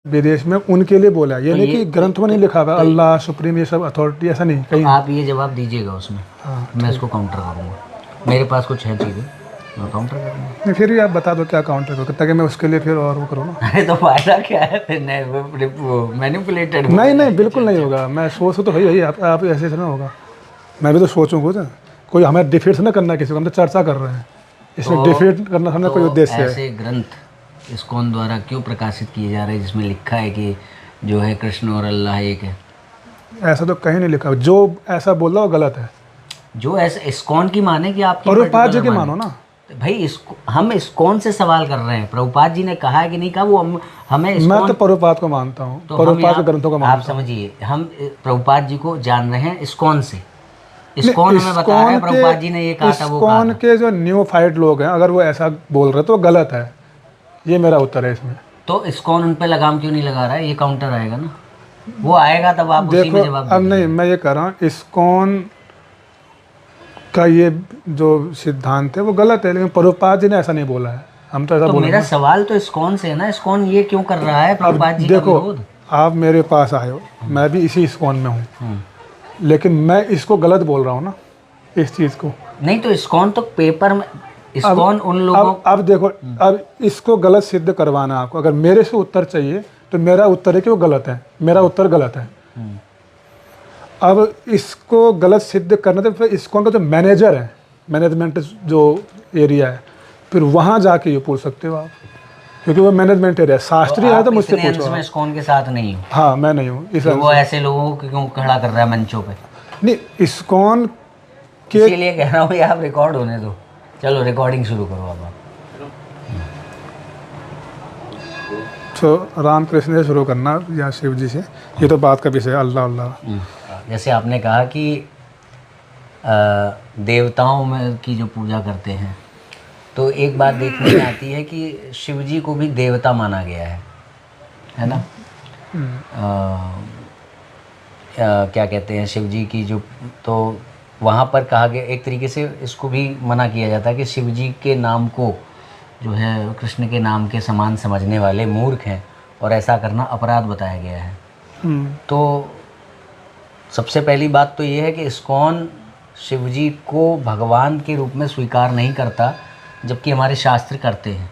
विदेश में उनके लिए बोला है, ये नहीं कि ग्रंथ में नहीं लिखा हुआ अल्लाह सुप्रीम ये सब अथॉरिटी, ऐसा नहीं कहीं। आप ये जवाब दीजिएगा उसमें, हाँ मैं इसको काउंटर करूँगा। मेरे पास कुछ है चीज़ें, मैं काउंटर करूँगा। नहीं, फिर भी आप बता दो क्या काउंटर करो, ताकि मैं उसके लिए फिर और वो करूँ ना। अरे तो फायदा क्या है फिर? मैनिपुलेटेड नहीं नहीं बिल्कुल नहीं होगा, मैं सोच तो वही आप ऐसे ना होगा, मैं भी तो सोचूँ कुछ, कोई हमें डिफेट ना करना किसी को, हम तो चर्चा कर रहे हैं, इसमें डिफेट करना हमें कोई उद्देश्य है। ऐसे ग्रंथ इस्कॉन द्वारा क्यों प्रकाशित किए जा रहे हैं जिसमें लिखा है कि जो है कृष्ण और अल्लाह एक है? ऐसा तो कहीं नहीं लिखा, जो ऐसा बोल रहा वो गलत है। जो ऐसे इस्कॉन की माने कि आपकी प्रभुपाद जी की मानो ना भाई, इसको हम इस्कॉन से सवाल कर रहे हैं, प्रभुपाद जी ने कहा है कि नहीं कहा, वो हमें मैं तो प्रभुपाद को मानता हूँ, तो प्रभुपाद के ग्रंथों को आप समझिए, हम प्रभुपाद जी को जान रहे हैं इस्कॉन से। इस्कॉन हमें बता रहा है प्रभुपाद जी ने ये कहा था, वो कहा इस्कॉन के जो न्यू फाइट लोग हैं, अगर वो ऐसा बोल रहे तो गलत है, ये मेरा उत्तर है इसमें। तो इस्कॉन उन पे लगाम क्यों नहीं लगा रहा है? ये काउंटर आएगा ना, वो आएगा तब आप उसी में जवाब अब नहीं, मैं ये कह रहा हूँ इस्कॉन का ये जो सिद्धांत है वो गलत है, लेकिन प्रभुपाद जी ने ऐसा नहीं बोला है, हम तो ऐसा बोल रहे हैं। मेरा सवाल तो इस्कॉन से है ना, इस्कॉन ये क्यों कर रहा है प्रभुपाद जी का विरोध? आप मेरे पास आए हो, मैं भी इसी इस्कॉन में हूँ, लेकिन मैं इसको गलत बोल रहा हूँ ना, इस चीज़ को। नहीं तो इस्कॉन तो पेपर में, इस्कॉन उन लोगों अब देखो, अब इसको गलत सिद्ध करवाना आपको, अगर मेरे से उत्तर चाहिए तो मेरा उत्तर है कि वो गलत है, मेरा उत्तर गलत है। अब इसको गलत सिद्ध करना तो फिर इस्कॉन का जो मैनेजर है, मैनेजमेंट जो एरिया है, फिर वहाँ जाके ये पूछ सकते हो आप, क्योंकि वो मैनेजमेंट एरिया शास्त्रीय है, तो मुझसे पूछो। मैं इस्कॉन के साथ नहीं हूँ। हाँ मैं नहीं हूँ, तो वो ऐसे लोगों को क्यों खड़ा कर रहा है मंचों पे? नहीं, इस्कॉन के इसीलिए कह रहा हूँ ये आप रिकॉर्ड होने दो। चलो रिकॉर्डिंग शुरू करो अब आप। तो रामकृष्ण से शुरू करना या शिव जी से, ये तो बात का विषय है, अल्लाह अल्लाह। जैसे आपने कहा कि देवताओं में की जो पूजा करते हैं, तो एक बात देखने में आती है कि शिव जी को भी देवता माना गया है ना? क्या कहते हैं शिव जी की जो, तो वहाँ पर कहा गया, एक तरीके से इसको भी मना किया जाता है कि शिव जी के नाम को जो है कृष्ण के नाम के समान समझने वाले मूर्ख हैं, और ऐसा करना अपराध बताया गया है। तो सबसे पहली बात तो ये है कि इस्कॉन शिव जी को भगवान के रूप में स्वीकार नहीं करता, जबकि हमारे शास्त्र करते हैं।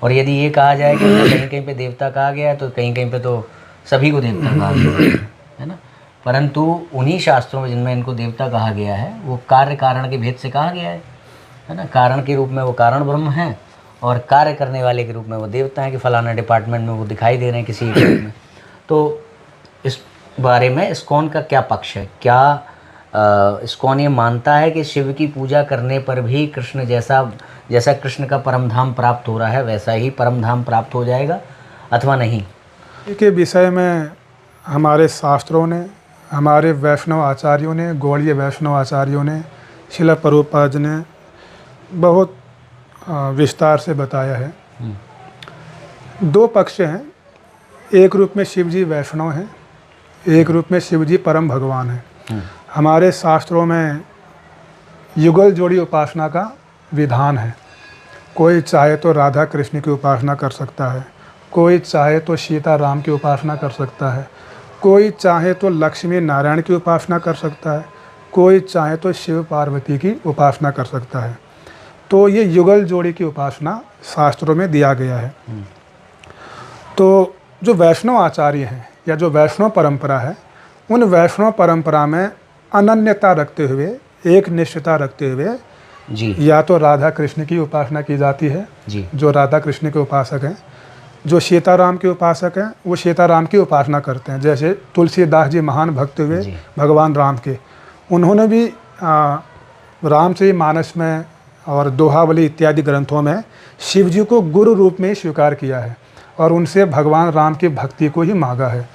और यदि ये कहा जाए कि कहीं कहीं पे देवता कहा गया है, तो कहीं कहीं पे तो सभी को देवता कहा गया है ना? परंतु उन्हीं शास्त्रों में जिनमें इनको देवता कहा गया है, वो कार्य कारण के भेद से कहा गया है ना? कारण के रूप में वो कारण ब्रह्म हैं, और कार्य करने वाले के रूप में वो देवता हैं, कि फलाना डिपार्टमेंट में वो दिखाई दे रहे हैं किसी एक रूप में। तो इस बारे में इस्कॉन का क्या पक्ष है? क्या इस्कॉन ये मानता है कि शिव की पूजा करने पर भी कृष्ण जैसा कृष्ण का परम धाम प्राप्त हो रहा है, वैसा ही परम धाम प्राप्त हो जाएगा, अथवा नहीं? के विषय में हमारे शास्त्रों ने, हमारे वैष्णव आचार्यों ने, गौड़ीय वैष्णव आचार्यों ने, शिला प्रभुपाद ने बहुत विस्तार से बताया है। दो पक्ष हैं, एक रूप में शिव जी वैष्णव हैं, एक रूप में शिव जी परम भगवान हैं। हमारे शास्त्रों में युगल जोड़ी उपासना का विधान है। कोई चाहे तो राधा कृष्ण की उपासना कर सकता है, कोई चाहे तो सीता राम की उपासना कर सकता है, कोई चाहे तो लक्ष्मी नारायण की उपासना कर सकता है, कोई चाहे तो शिव पार्वती की उपासना कर सकता है। तो ये युगल जोड़ी की उपासना शास्त्रों में दिया गया है। तो जो वैष्णव आचार्य हैं या जो वैष्णव परंपरा है, उन वैष्णव परंपरा में अनन्यता रखते हुए, एक निष्ठता रखते हुए जी, या तो राधा कृष्ण की उपासना की जाती है जी, जो राधा कृष्ण के उपासक हैं, जो सीताराम के उपासक हैं वो सीताराम की उपासना करते हैं। जैसे तुलसीदास जी महान भक्त हुए भगवान राम के, उन्होंने भी रामचरितमानस में और दोहावली इत्यादि ग्रंथों में शिव जी को गुरु रूप में स्वीकार किया है और उनसे भगवान राम की भक्ति को ही मांगा है।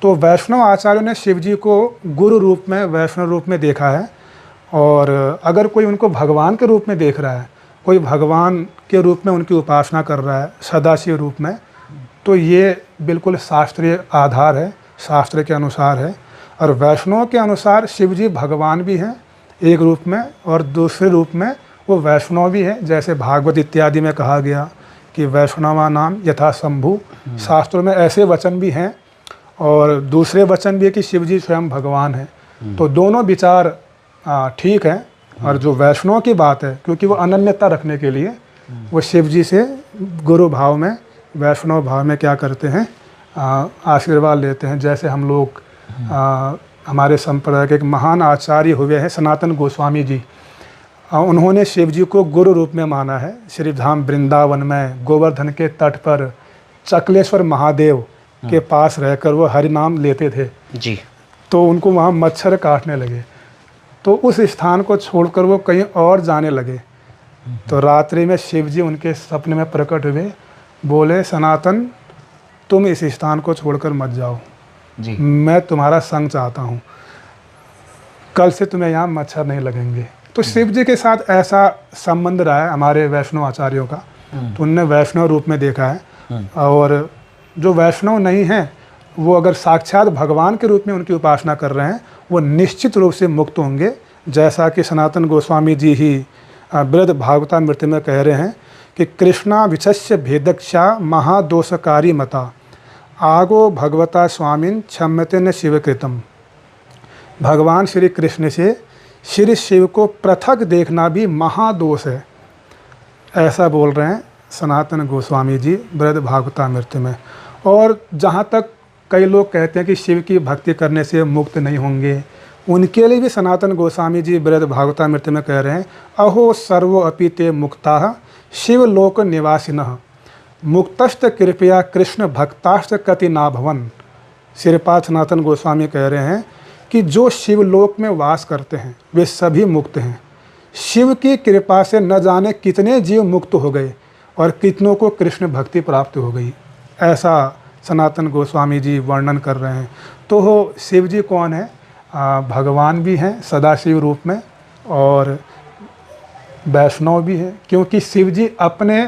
तो वैष्णव आचार्यों ने शिव जी को गुरु रूप में, वैष्णव रूप में देखा है। और अगर कोई उनको भगवान के रूप में देख रहा है, कोई भगवान के रूप में उनकी उपासना कर रहा है सदाशिव रूप में, तो ये बिल्कुल शास्त्रीय आधार है, शास्त्र के अनुसार है। और वैष्णव के अनुसार शिव जी भगवान भी हैं एक रूप में, और दूसरे रूप में वो वैष्णव भी हैं। जैसे भागवत इत्यादि में कहा गया कि वैष्णवा नाम यथा शंभु। शास्त्रों में ऐसे वचन भी हैं और दूसरे वचन भी है कि शिव जी स्वयं भगवान हैं। तो दोनों विचार ठीक है। और जो वैष्णव की बात है, क्योंकि वो अनन्यता रखने के लिए वो शिव जी से गुरु भाव में, वैष्णव भाव में क्या करते हैं, आशीर्वाद लेते हैं। जैसे हम लोग हमारे संप्रदाय के एक महान आचार्य हुए हैं सनातन गोस्वामी जी, उन्होंने शिव जी को गुरु रूप में माना है। श्री धाम वृंदावन में गोवर्धन के तट पर चकलेश्वर महादेव के पास रहकर वो हरि नाम लेते थे जी। तो उनको वहाँ मच्छर काटने लगे, तो उस स्थान को छोड़कर वो कहीं और जाने लगे। तो रात्रि में शिव जी उनके सपने में प्रकट हुए, बोले सनातन तुम इस स्थान को छोड़कर मत जाओ जी। मैं तुम्हारा संग चाहता हूँ, कल से तुम्हें यहाँ मच्छर नहीं लगेंगे। तो शिव जी के साथ ऐसा संबंध रहा है हमारे वैष्णव आचार्यों का, तो उनने वैष्णव रूप में देखा है। और जो वैष्णव नहीं हैं वो अगर साक्षात भगवान के रूप में उनकी उपासना कर रहे हैं वो निश्चित रूप से मुक्त होंगे। जैसा कि सनातन गोस्वामी जी ही बृहद भागवतामृत में कह रहे हैं कि कृष्णा विचस्य भेदक्षा महादोषकारी मता आगो भगवता स्वामिन क्षम्यते न शिवकृतम। भगवान श्री कृष्ण से श्री शिव को पृथक देखना भी महादोष है, ऐसा बोल रहे हैं सनातन गोस्वामी जी बृहद भागवतामृत में। और जहाँ तक कई लोग कहते हैं कि शिव की भक्ति करने से मुक्त नहीं होंगे, उनके लिए भी सनातन गोस्वामी जी बृहद भागवतामृत में कह रहे हैं अहो सर्वो अपि ते मुक्ताः शिवलोक निवासिनः मुक्तश्च कृपया कृष्ण भक्ताश्च कति ना भवन। श्रीपाद सनातन गोस्वामी कह रहे हैं कि जो शिवलोक में वास करते हैं वे सभी मुक्त हैं। शिव की कृपा से न जाने कितने जीव मुक्त हो गए और कितनों को कृष्ण भक्ति प्राप्त हो गई, ऐसा सनातन गोस्वामी जी वर्णन कर रहे हैं। तो हो शिव जी कौन है? भगवान भी हैं सदाशिव रूप में और वैष्णव भी हैं, क्योंकि शिव जी अपने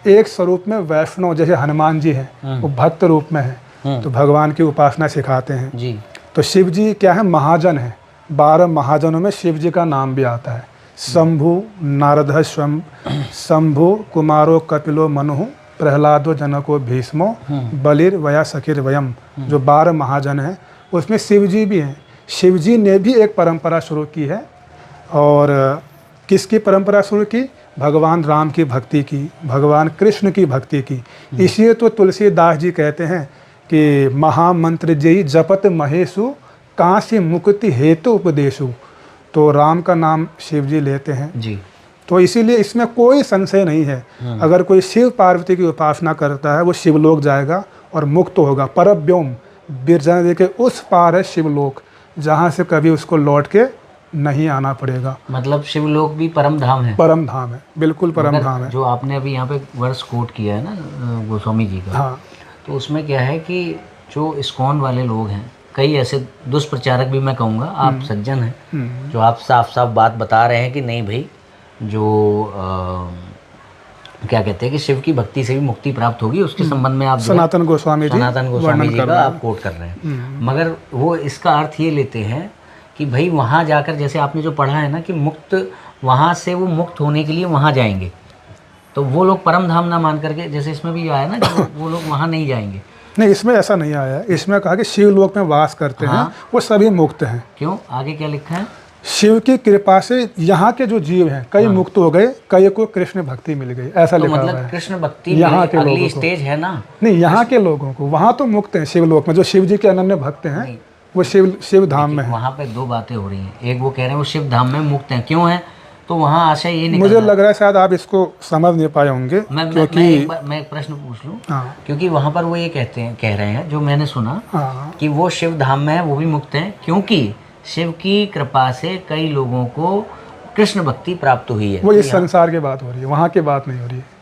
एक स्वरूप में वैष्णव, जैसे हनुमान जी हैं वो भक्त रूप में हैं तो भगवान की उपासना सिखाते हैं जी। तो शिव जी क्या है? महाजन है। 12 महाजनों में शिव जी का नाम भी आता है। शंभु नारद स्वयं, शंभु कुमारो कपिलो मनु प्रहलादो जनको भीष्मो बलिर वया सखिर वयम। जो 12 महाजन हैं उसमें शिव जी भी हैं। शिव जी ने भी एक परंपरा शुरू की है। और किसकी परंपरा शुरू की? भगवान राम की भक्ति की, भगवान कृष्ण की भक्ति की। इसलिए तो तुलसीदास जी कहते हैं कि महामंत्र जयी जपत महेशु काशी मुक्ति हेतु उपदेशु। तो राम का नाम शिव जी लेते हैं जी। तो इसीलिए इसमें कोई संशय नहीं है। अगर कोई शिव पार्वती की उपासना करता है वो शिवलोक जाएगा और मुक्त होगा। परव्योम, बिरजा नदी के उस पार है शिवलोक, जहाँ से कभी उसको लौट के नहीं आना पड़ेगा। मतलब शिवलोक भी परम धाम है। परम धाम है, बिल्कुल परम धाम है। जो आपने अभी यहाँ पे वर्ष कोट किया है ना गोस्वामी जी का, हाँ, तो उसमें क्या है कि जो इस्कॉन वाले लोग हैं, कई ऐसे दुष्प्रचारक भी मैं कहूँगा, आप सज्जन हैं जो आप साफ साफ बात बता रहे हैं कि नहीं भाई, जो क्या कहते हैं कि शिव की भक्ति से भी मुक्ति प्राप्त होगी, उसके संबंध में आप सनातन गोस्वामी जी का आप कोट कर रहे हैं। मगर वो इसका अर्थ ये लेते हैं कि भाई वहाँ जाकर, जैसे आपने जो पढ़ा है ना कि मुक्त, वहाँ से वो मुक्त होने के लिए वहाँ जाएंगे, तो वो लोग परम धाम ना मान करके, जैसे इसमें भी आया ना कि वो लोग वहाँ नहीं जाएंगे। नहीं, इसमें ऐसा नहीं आया है। इसमें कहा कि शिवलोक में वास करते हैं वो सभी मुक्त हैं। क्यों? आगे क्या लिखा है? शिव की कृपा से यहाँ के जो जीव हैं कई मुक्त हो गए, कई को कृष्ण भक्ति मिल गई, ऐसा लिखा हुआ है। मतलब कृष्ण भक्ति यहाँ के अगली लोगों स्टेज है ना? नहीं, यहाँ के लोगों को, वहाँ तो मुक्त हैं शिवलोक में। जो शिव जी के अनन्य भक्त हैं वो शिव धाम में है। वहाँ पे दो बातें हो रही हैं। एक वो कह रहे हैं वो शिव धाम में मुक्त हैं, क्यों है? तो वहाँ आशय ये निकल मुझे लग रहा है शायद आप इसको समझ नहीं पाए होंगे। मैं एक प्रश्न पूछ लूँ। क्योंकि वहाँ पर वो ये कह रहे हैं, जो मैंने सुना कि वो शिव धाम में है, वो भी मुक्त हैं, क्योंकि शिव की कृपा से कई लोगों को कृष्ण भक्ति प्राप्त हुई है। वो इस संसार की बात हो रही है, वहाँ की बात नहीं हो रही है।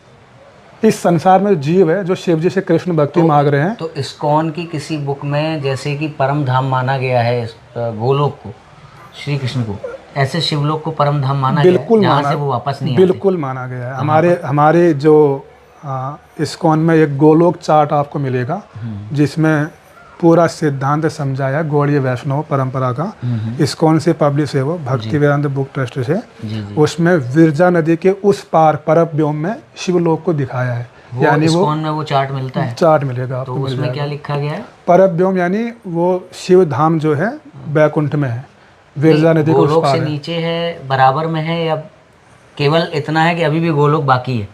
इस संसार में जीव है जो शिव जी से कृष्ण भक्ति मांग रहे हैं। तो इस्कॉन की किसी बुक में जैसे कि परम धाम माना गया है गोलोक को, श्री कृष्ण को, ऐसे शिवलोक को परम धाम माना गया है, जहाँ से वो वापस नहीं आते। बिल्कुल माना गया है। हमारे जो इस्कॉन में एक गोलोक चार्ट आपको मिलेगा जिसमें पूरा सिद्धांत समझाया गौड़ीय वैष्णव परंपरा का। इस्कॉन से पब्लिश है वो, भक्ति वेदांत बुक ट्रस्ट से। उसमें विरजा नदी के उस पार परव्योम में शिवलोक को दिखाया है। वो यानी वो इस्कॉन में वो चार्ट मिलता है, चार्ट मिलेगा तो आपको, मिल उसमें जाएगा। क्या लिखा गया है? परव्योम यानी वो शिव धाम जो है बैकुंठ में है, विरजा नदी के उस गोलोक पार से है। नीचे है, बराबर में है, या केवल इतना है कि अभी भी गोलोक बाकी है,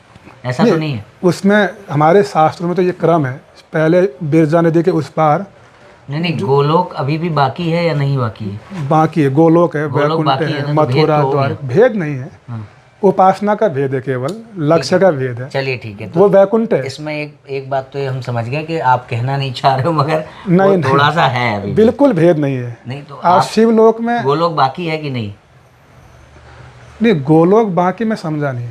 ऐसा तो नहीं है? उसमें हमारे शास्त्रों में तो ये क्रम है, पहले बिरजा नदी के उस पार नहीं, गोलोक अभी भी बाकी है या नहीं बाकी है? बाकी है, गोलोक है, गोलोक वैकुंठ बाकी है है, ना, तो भेद मथुरा तो हो द्वार, गया। भेद नहीं है, हाँ, उपासना का भेद है, केवल लक्ष्य का भेद है, चलिए ठीक है। वो तो वैकुंठ है। इसमें एक बात तो ये हम समझ गए कि आप कहना नहीं चाह रहे हो, मगर नहीं, वो नहीं, थोड़ा सा है अभी भी। बिल्कुल भेद नहीं है। नहीं तो आप शिवलोक में, गोलोक बाकी है कि नहीं? नहीं गोलोक बाकी में समझा नहीं,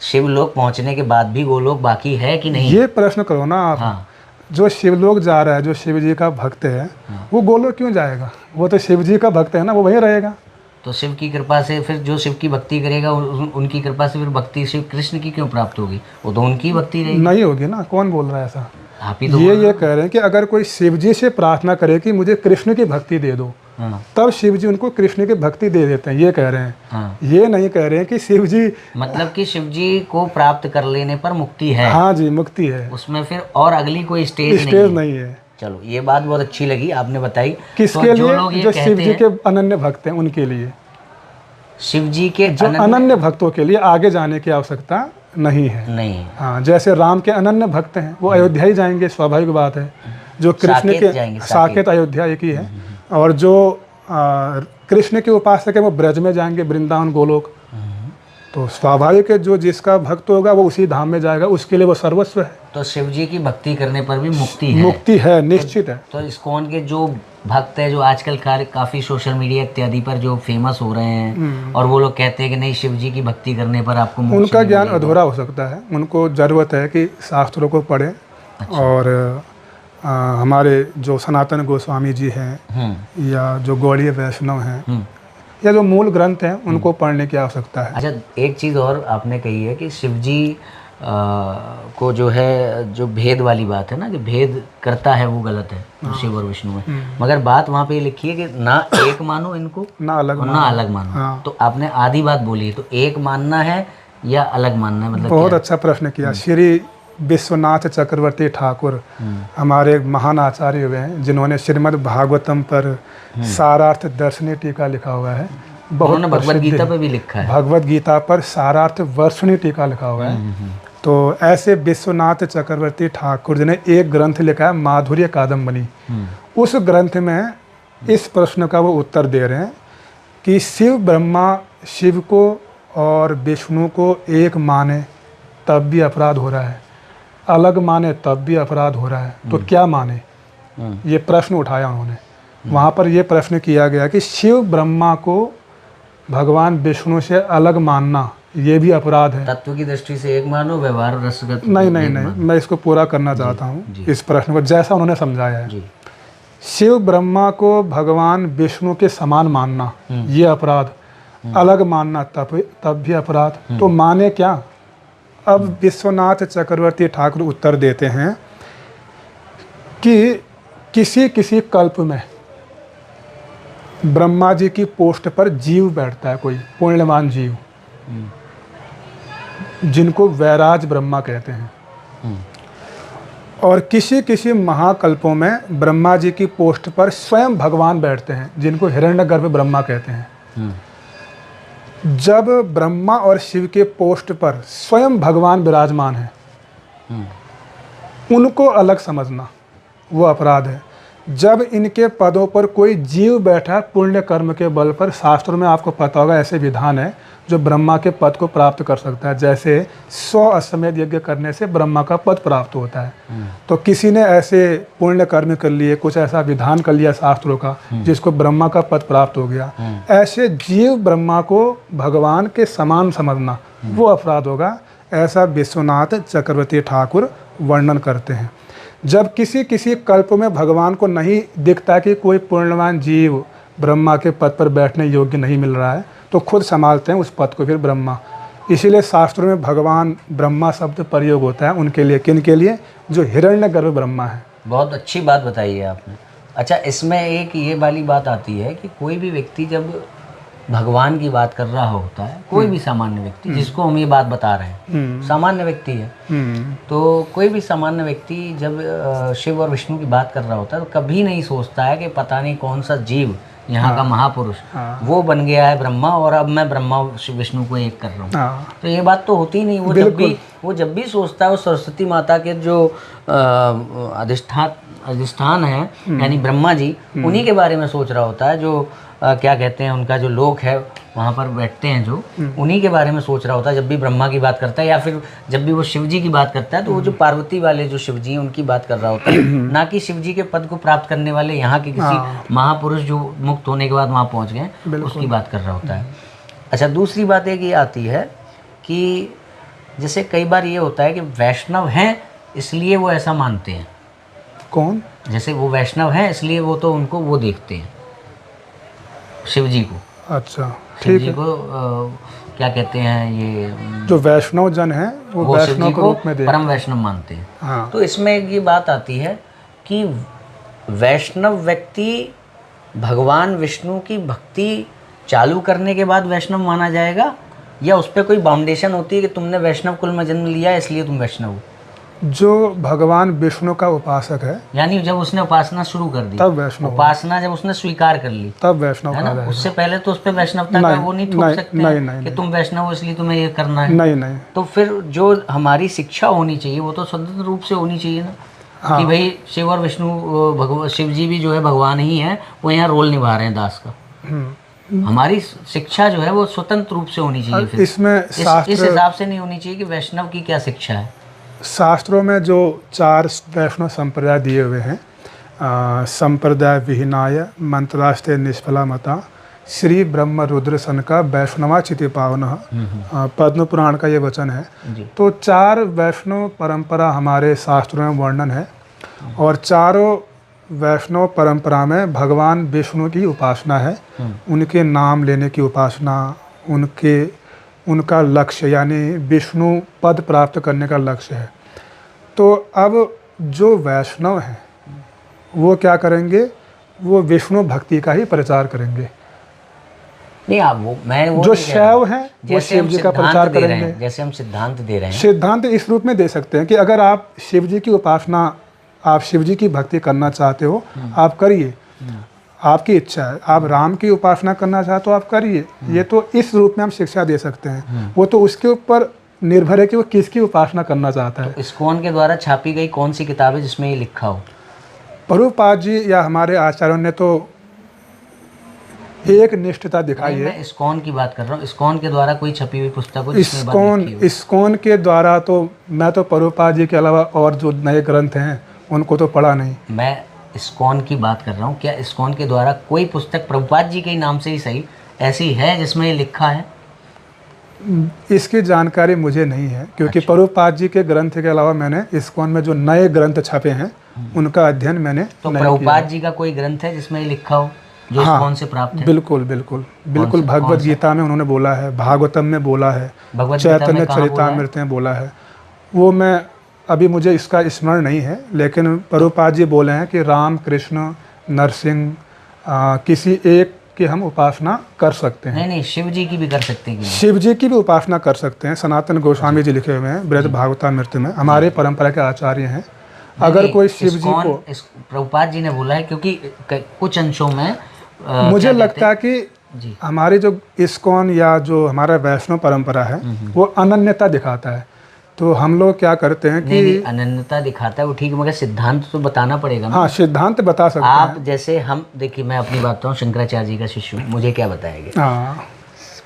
शिवलोक पहुंचने के बाद भी गोलोक बाकी है कि नहीं? ये प्रश्न करो ना आप। हाँ, जो शिवलोक जा रहा है, जो शिव जी का भक्त है, वो गोलोक क्यों जाएगा? वो तो शिव जी का भक्त है ना, वो वहीं रहेगा। तो शिव की कृपा से फिर जो शिव की भक्ति करेगा उनकी कृपा से फिर भक्ति शिव कृष्ण की क्यों प्राप्त होगी? वो तो उनकी भक्ति रहेगी। नहीं होगी ना, कौन बोल रहा है ऐसा? आप ही तो ये कह रहे हैं कि अगर कोई शिव जी से प्रार्थना करे कि मुझे कृष्ण की भक्ति दे दो, हाँ, तब शिव जी उनको कृष्ण की भक्ति दे देते हैं, ये कह रहे हैं। हाँ, ये नहीं कह रहे हैं कि शिव जी, मतलब कि शिव जी को प्राप्त कर लेने पर मुक्ति है, हाँ जी मुक्ति है, उसमें फिर और अगली कोई स्टेज स्टेज नहीं है। चलो, ये बात बहुत अच्छी लगी आपने बताई। किसके तो जो लोग लिए? ये जो शिव कहते जी हैं, के अनन्य भक्त हैं उनके लिए, शिव जी के जो अनन्य भक्तों के लिए आगे जाने की आवश्यकता नहीं है। नहीं, हाँ, जैसे राम के अनन्य भक्त हैं, वो अयोध्या ही जाएंगे, स्वाभाविक बात है। जो कृष्ण साकेत जाएंगे, के साकेत अयोध्या एक ही है, और जो कृष्ण के उपासक है वो ब्रज में जाएंगे, वृंदावन गोलोक। तो स्वाभाविक है, जो जिसका भक्त होगा वो उसी धाम में जाएगा, उसके लिए वो सर्वस्व है। तो शिव जी की भक्ति करने पर भी मुक्ति है। मुक्ति है, निश्चित है। तो इस्कॉन के जो भक्त है, जो आजकल काफ़ी सोशल मीडिया इत्यादि पर जो फेमस हो रहे हैं, और वो लोग कहते हैं कि नहीं, शिव जी की भक्ति करने पर आपको मोक्ष उनका ज्ञान मिलेगा। अधूरा हो सकता है, उनको ज़रूरत है कि शास्त्रों को पढ़ें। और हमारे जो सनातन गोस्वामी जी हैं, या जो गौड़ीय वैष्णव हैं, या जो मूल ग्रंथ हैं, उनको पढ़ने की आवश्यकता है। अच्छा, एक चीज़ और आपने कही है कि शिव जी को जो है, जो भेद वाली बात है ना, कि भेद करता है वो गलत है शिव और विष्णु में, मगर बात वहाँ पे लिखी है कि ना एक मानो इनको, ना अलग और ना अलग मानो। हाँ। तो आपने आधी बात बोली है, तो एक मानना है या अलग मानना है, मतलब बहुत अच्छा प्रश्न किया। श्री विश्वनाथ चक्रवर्ती ठाकुर हमारे एक महान आचार्य हुए हैं, जिन्होंने श्रीमद् भागवतम पर सारार्थ दर्शनी टीका लिखा हुआ है। उन्होंने भगवद गीता पे भी लिखा है, भगवद गीता पर सारार्थ वर्षणी टीका लिखा हुआ है। तो ऐसे विश्वनाथ चक्रवर्ती ठाकुर जी ने एक ग्रंथ लिखा है, माधुर्य कादम्बनी। उस ग्रंथ में इस प्रश्न का वो उत्तर दे रहे हैं कि शिव ब्रह्मा शिव को और विष्णु को एक माने तब भी अपराध हो रहा है, अलग माने तब भी अपराध हो रहा है, तो क्या माने? ये प्रश्न उठाया उन्होंने। वहाँ पर ये प्रश्न किया गया कि शिव ब्रह्मा को भगवान विष्णु से अलग मानना, ये भी अपराध है। तत्व की दृष्टि से एक मानो, व्यवहार रसगत नहीं, मैं इसको पूरा करना चाहता हूँ, इस प्रश्न को जैसा उन्होंने समझाया है। जी। शिव ब्रह्मा को भगवान विष्णु के समान मानना, ये अपराध, अलग मानना तब भी अपराध, तो माने क्या? अब विश्वनाथ चक्रवर्ती ठाकुर उत्तर देते हैं कि किसी कल्प में ब्रह्मा जी की पोस्ट पर जीव बैठता है, कोई पुण्यवान जीव, जिनको वैराज ब्रह्मा कहते हैं। और किसी महाकल्पों में ब्रह्मा जी की पोस्ट पर स्वयं भगवान बैठते हैं, जिनको हिरण्यगर्भ ब्रह्मा कहते हैं। जब ब्रह्मा और शिव के पोस्ट पर स्वयं भगवान विराजमान है, उनको अलग समझना वो अपराध है। जब इनके पदों पर कोई जीव बैठा है पुण्य कर्म के बल पर, शास्त्रों में आपको पता होगा ऐसे विधान है जो ब्रह्मा के पद को प्राप्त कर सकता है, जैसे 100 अश्वमेध यज्ञ करने से ब्रह्मा का पद प्राप्त होता है। तो किसी ने ऐसे पुण्य कर्म कर लिए, कुछ ऐसा विधान कर लिया शास्त्रों का, जिसको ब्रह्मा का पद प्राप्त हो गया, ऐसे जीव ब्रह्मा को भगवान के समान समझना वो अपराध होगा, ऐसा विश्वनाथ चक्रवर्ती ठाकुर वर्णन करते हैं। जब किसी कल्प में भगवान को नहीं दिखता कि कोई पुण्यवान जीव ब्रह्मा के पद पर बैठने योग्य नहीं मिल रहा है, तो खुद संभालते हैं उस पद को फिर ब्रह्मा। इसीलिए शास्त्रों में भगवान ब्रह्मा शब्द प्रयोग होता है उनके लिए, किन के लिए? जो हिरण्यगर्भ ब्रह्मा है। बहुत अच्छी बात बताई है आपने। अच्छा, इसमें एक ये वाली बात आती है कि कोई भी व्यक्ति जब भगवान की बात कर रहा होता है, कोई भी सामान्य व्यक्ति, जिसको हम ये बात बता रहे हैं, सामान्य व्यक्ति है, तो कोई भी सामान्य व्यक्ति जब शिव और विष्णु की बात कर रहा होता है तो कभी नहीं सोचता है कि पता नहीं कौन सा जीव यहाँ का महापुरुष वो बन गया है ब्रह्मा और अब मैं ब्रह्मा विष्णु को एक कर रहा हूँ। तो ये बात तो होती नहीं। वो जब भी सोचता है, वो सरस्वती माता के जो अधिष्ठान है यानी ब्रह्मा जी, उन्हीं के बारे में सोच रहा होता है। जो क्या कहते हैं, उनका जो लोक है वहाँ पर बैठते हैं जो, उन्हीं के बारे में सोच रहा होता है जब भी ब्रह्मा की बात करता है, या फिर जब भी वो शिव जी की बात करता है तो वो जो पार्वती वाले जो शिव जी हैं उनकी बात कर रहा होता है, ना कि शिव जी के पद को प्राप्त करने वाले यहाँ के किसी महापुरुष जो मुक्त होने के बाद वहाँ पहुँच गए उसकी बात कर रहा होता है। अच्छा, दूसरी बात एक ये आती है कि जैसे कई बार ये होता है कि वैष्णव हैं इसलिए वो ऐसा मानते हैं। कौन? जैसे वो वैष्णव हैं इसलिए वो तो उनको वो देखते हैं शिव जी को। अच्छा, शिव ठीक जी है। को क्या कहते हैं, ये जो वैष्णव जन है वो शिव वैष्णव जी के को रूप में परम वैष्णव मानते हैं। हाँ। तो इसमें एक ये बात आती है कि वैष्णव व्यक्ति भगवान विष्णु की भक्ति चालू करने के बाद वैष्णव माना जाएगा, या उस पर कोई बाउंडेशन होती है कि तुमने वैष्णव कुल में जन्म लिया है इसलिए तुम वैष्णव हो? जो भगवान विष्णु का उपासक है, यानी जब उसने उपासना शुरू कर दी, तब वैष्णव, उपासना जब उसने स्वीकार कर ली, तब वैष्णव है कहा ना। जाएगा। उससे पहले तो उस पर वैष्णवता का वो नहीं थोप सकते हैं कि तुम वैष्णव हो इसलिए तुम्हें ये करना है। नहीं। तो फिर जो हमारी शिक्षा होनी चाहिए वो तो स्वतंत्र रूप से होनी चाहिए ना। हाँ। कि भाई शिव और विष्णु शिव जी भी जो है भगवान ही है, वो यहाँ रोल निभा रहे हैं दास का। हमारी शिक्षा जो है वो स्वतंत्र रूप से होनी चाहिए। फिर इसमें इस हिसाब से नहीं होनी चाहिए कि वैष्णव की क्या शिक्षा है। शास्त्रों में जो 4 वैष्णव संप्रदाय दिए हुए हैं, संप्रदाय विहीनाय मंत्रास्ते निष्फला मता श्री ब्रह्म रुद्र सन का वैष्णवा चिति पावन, पद्म पुराण का ये वचन है। तो 4 वैष्णव परंपरा हमारे शास्त्रों में वर्णन है, और चारों वैष्णव परंपरा में भगवान विष्णु की उपासना है, उनके नाम लेने की उपासना, उनका लक्ष्य यानी विष्णु पद प्राप्त करने का लक्ष्य है। तो अब जो वैष्णव हैं वो क्या करेंगे, वो विष्णु भक्ति का ही प्रचार करेंगे। नहीं, आप वो जो शैव हैं वो शिव जी का प्रचार करेंगे। जैसे हम सिद्धांत दे रहे हैं, सिद्धांत इस रूप में दे सकते हैं कि अगर आप शिव जी की उपासना, आप शिव जी की भक्ति करना चाहते हो, आप करिए, आपकी इच्छा है। आप राम की उपासना करना चाहते हो, आप करिए। ये तो इस रूप में हम शिक्षा दे सकते हैं। वो तो उसके ऊपर निर्भर है कि वो किसकी उपासना करना चाहता है। तो इस्कॉन के द्वारा छापी गई कौन सी किताब है जिसमें ये लिखा हो? प्रभुपाद जी या हमारे आचार्यों ने तो एक निष्ठता दिखाई है। मैं इस्कॉन की बात कर रहा हूँ। इस्कॉन के द्वारा कोई छपी हुई पुस्तक हो? इस्कॉन के द्वारा तो मैं तो प्रभुपाद जी के अलावा और जो नए ग्रंथ हैं उनको तो पढ़ा नहीं। मैं इस्कॉन की बात कर रहा हूँ। क्या इस्कॉन के द्वारा कोई पुस्तक प्रभुपाद जी के नाम से ही सही ऐसी है जिसमें ये लिखा है? इसकी जानकारी मुझे नहीं है, क्योंकि अच्छा। प्रभुपाद जी के ग्रंथ के अलावा मैंने इस्कॉन में जो नए ग्रंथ छपे हैं उनका अध्ययन मैंने तो प्रभुपाद जी का कोई ग्रंथ है जिसमें ये लिखा हो जो इस्कॉन से प्राप्त है? बिल्कुल भगवत गीता में उन्होंने बोला है, भागवतम में बोला है, चैतन्य चरितामृत में बोला है। वो मैं अभी मुझे इसका स्मरण नहीं है, लेकिन प्रभुपाद जी बोले हैं कि राम कृष्ण नरसिंह किसी एक की हम उपासना कर सकते हैं। नहीं, शिव जी की भी कर सकते हैं। शिव जी की भी उपासना कर सकते हैं। सनातन गोस्वामी जी लिखे हुए हैं बृहद भागवतामृत में, हमारे परंपरा के आचार्य हैं। अगर कोई शिव जी को, प्रभुपाद जी ने बोला है, क्योंकि कुछ अंशों में मुझे लगता है कि हमारी जो इस्कॉन या जो हमारा वैष्णव परंपरा है वो अनन्यता दिखाता है। तो हम लोग क्या करते हैं कि अनन्यता दिखाता है वो ठीक है, मगर सिद्धांत तो बताना पड़ेगा ना। हाँ, सिद्धांत बता सकते हैं आप। जैसे हम देखिए, मैं अपनी बात बताऊँ, शंकराचार्य जी का शिष्य हूँ, मुझे क्या बताएंगे? हाँ,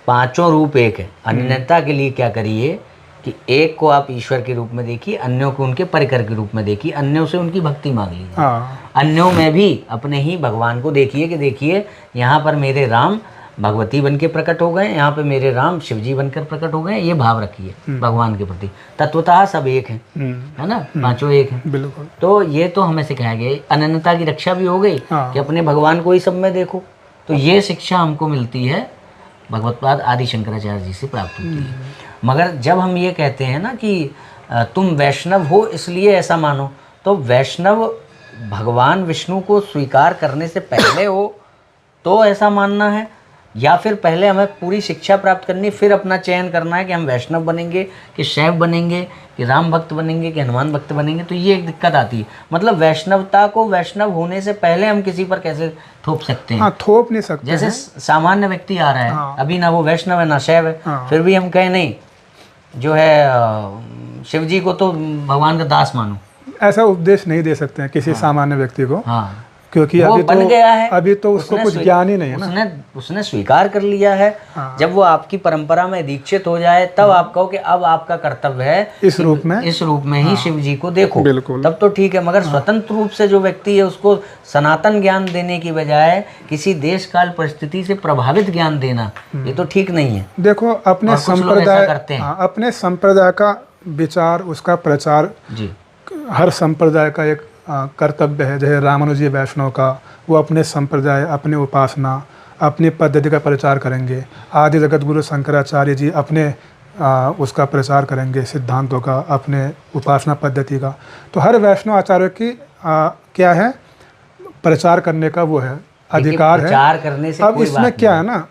5 रूप एक है। अनन्यता के लिए क्या करिए कि एक को आप ईश्वर के रूप में देखिए, अन्यों को उनके परिकर के रूप में देखिए, अन्यों से उनकी भक्ति मांग लीजिए। हाँ, अन्यों में भी अपने ही भगवान को देखिए कि देखिए यहाँ पर मेरे राम भगवती बन के प्रकट हो गए, यहाँ पे मेरे राम शिवजी बनकर प्रकट हो गए। ये भाव रखिए भगवान के प्रति। तत्वतः सब एक है, है ना, 5 एक है। बिल्कुल। तो ये तो हमें सिखाया गया, अनन्यता की रक्षा भी हो गई कि अपने भगवान को ही सब में देखो। तो ये शिक्षा हमको मिलती है, भगवतपाद आदि शंकराचार्य जी से प्राप्त होती है। मगर जब हम ये कहते हैं ना कि तुम वैष्णव हो इसलिए ऐसा मानो, तो वैष्णव भगवान विष्णु को स्वीकार करने से पहले हो तो ऐसा मानना है, या फिर पहले हमें पूरी शिक्षा प्राप्त करनी, फिर अपना चयन करना है कि हम वैष्णव बनेंगे कि शैव बनेंगे कि राम भक्त बनेंगे कि हनुमान भक्त बनेंगे? तो ये एक दिक्कत आती है। मतलब वैष्णवता को वैष्णव होने से पहले हम किसी पर कैसे थोप सकते हैं? हाँ, थोप नहीं सकते जैसे हैं। सामान्य व्यक्ति आ रहा है, हाँ। अभी ना वो वैष्णव है ना शैव है, हाँ। फिर भी हम कहें नहीं जो है शिव जी को तो भगवान का दास मानो। ऐसा उपदेश नहीं दे सकते हैं किसी सामान्य व्यक्ति को, हाँ, क्योंकि वो बन गया है, अभी तो उसको कुछ ज्ञान ही नहीं है ना। उसने स्वीकार कर लिया है। हाँ। जब वो आपकी परंपरा में दीक्षित हो जाए तब आप कहो कि अब आपका कर्तव्य है इस रूप में ही शिव जी को देखो, बिल्कुल। तब तो ठीक है। मगर स्वतंत्र रूप से जो व्यक्ति है उसको सनातन ज्ञान देने की बजाय किसी देश काल परिस्थिति से प्रभावित ज्ञान देना, ये तो ठीक नहीं है। देखो, अपने और कुछ लोग ऐसा करते हैं। हाँ, अपने संप्रदाय का विचार, उसका प्रचार जी, हर संप्रदाय का एक कर्तव्य है। जैसे रामानुजी वैष्णव का, वो अपने संप्रदाय, अपने उपासना, अपनी पद्धति का प्रचार करेंगे। आदि जगत गुरु शंकराचार्य जी अपने उसका प्रचार करेंगे, सिद्धांतों का, अपने उपासना पद्धति का। तो हर वैष्णव आचार्य की क्या है, प्रचार करने का वो है, अधिकार है। प्रचार करने से अब कोई इसमें बात क्या नहीं। है ना,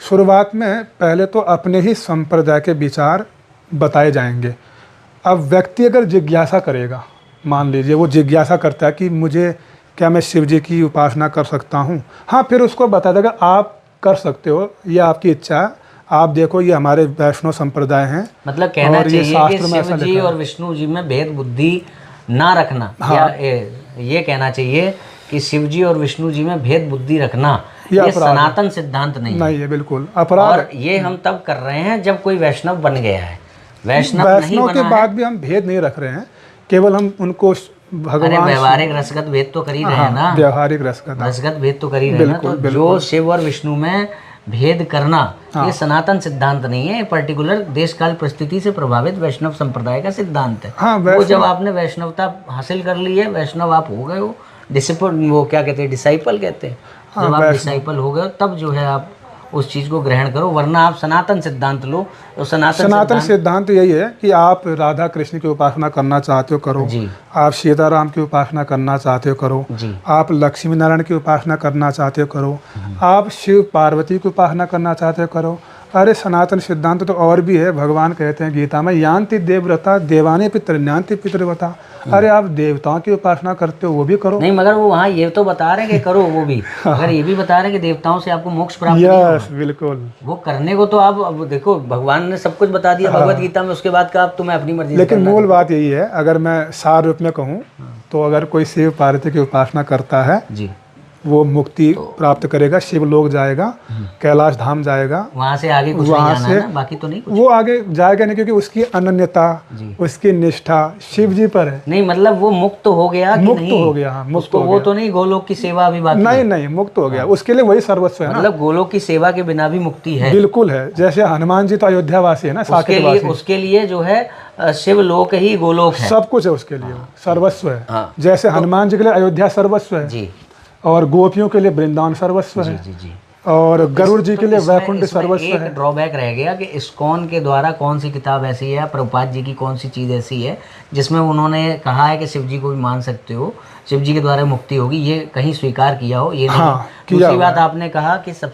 शुरुआत में पहले तो अपने ही संप्रदाय के विचार बताए जाएंगे। अब व्यक्ति अगर जिज्ञासा करेगा, मान लीजिए वो जिज्ञासा करता है कि मुझे क्या मैं शिव जी की उपासना कर सकता हूँ, हाँ, फिर उसको बता देगा आप कर सकते हो, ये आपकी इच्छा है, आप देखो ये हमारे वैष्णव संप्रदाय हैं। मतलब कहना और ये चाहिए कि शास्त्र में ऐसा शिव जी लिखा है। और विष्णु जी में भेद बुद्धि ना रखना, हाँ। या ये कहना चाहिए कि शिव जी और विष्णु जी में भेद बुद्धि रखना ये ये अपराध है। सनातन सिद्धांत नहीं है। नहीं, ये बिल्कुल अपराध और ये हम तब कर रहे हैं जब कोई वैष्णव बन गया है। वैष्णव नहीं वैष्णव बना के है। बाद भी हम भेद नहीं रख रहे हैं, केवल हम उनको अरे भगवान, व्यवहारिक रसगत भेद तो कर ही रहे हैं ना। हाँ, व्यवहारिक रस का रसगत भेद तो कर ही रहे हैं ना। तो जो शिव और विष्णु में भेद करना, ये सनातन सिद्धांत नहीं है, पर्टिकुलर देश काल परिस्थिति से प्रभावित वैष्णव संप्रदाय का सिद्धांत है। हाँ, वो जब आपने वैष्णवता हासिल कर ली है, वैष्णव आप हो गए हो, डिसिपल, वो क्या कहते हैं, डिसाइपल कहते हैं, जब आप डिसाइपल हो गए तब जो है आप उस चीज़ को ग्रहण करो, वरना आप सनातन सिद्धांत लो। तो सनातन सिद्धांत यही है कि आप राधा कृष्ण की उपासना करना चाहते हो करो जी, आप सीताराम की उपासना करना चाहते हो करो जी, आप लक्ष्मी नारायण की उपासना करना चाहते हो करो आप शिव पार्वती की उपासना करना चाहते हो करो। अरे सनातन सिद्धांत तो और भी है, भगवान कहते हैं गीता में, यान्ति देवव्रता देवानी पितृन्यान्ति पितृव्रता। अरे आप देवताओं की उपासना करते हो वो भी करो। नहीं, मगर वो वहाँ ये तो बता रहे हैं कि करो वो भी, अगर ये भी बता रहे हैं कि देवताओं से आपको मोक्ष प्राप्त नहीं होगा। यस, बिल्कुल। वो करने को तो आप, अब देखो भगवान ने सब कुछ बता दिया भगवत गीता में, उसके बाद का आप तुम्हें अपनी मर्जी से लेकिन करना मूल बात यही है, अगर मैं सार रूप में कहूँ तो अगर कोई शिव पार्वती की उपासना करता है जी, वो मुक्ति प्राप्त करेगा, शिव लोक जाएगा, कैलाश धाम जाएगा, वहाँ से आगे कुछ नहीं वहाँ जाना से है ना, बाकी तो नहीं कुछ। वो आगे जाएगा नहीं, क्योंकि उसकी अनन्यता, उसकी निष्ठा शिव जी पर है। नहीं, मतलब वो मुक्त हो गया कि मुक्त नहीं? हो गया, हाँ, मुक्त उसको हो वो गया। तो नहीं, गोलोक की सेवा अभी बाकी नहीं है। नहीं, मुक्त हो गया, उसके लिए वही सर्वस्व है ना। मतलब गोलोक की सेवा के बिना भी मुक्ति है। बिल्कुल है, जैसे हनुमान जी तो अयोध्यावासी है ना, साकेतवासी, उसके लिए जो है शिव लोक ही गोलोक है। सब कुछ है उसके लिए, सर्वस्व है। हाँ। जैसे हनुमान जी के लिए अयोध्या सर्वस्व है, जी और गोपियों के लिए वृंदावन सर्वस्व है, जी जी। और गरुड़ जी के लिए इसमें- वैकुंठ इसमें सर्वस्व एक है। ड्रॉबैक रह गया कि इस्कॉन के द्वारा कौन सी किताब ऐसी है, प्रभुपाद जी की कौन सी चीज़ ऐसी है जिसमें उन्होंने कहा है कि शिव जी को भी मान सकते हो, शिव जी के द्वारा मुक्ति होगी, ये कहीं स्वीकार किया हो? ये नहीं। हाँ, दूसरी बात आपने कहा कि सब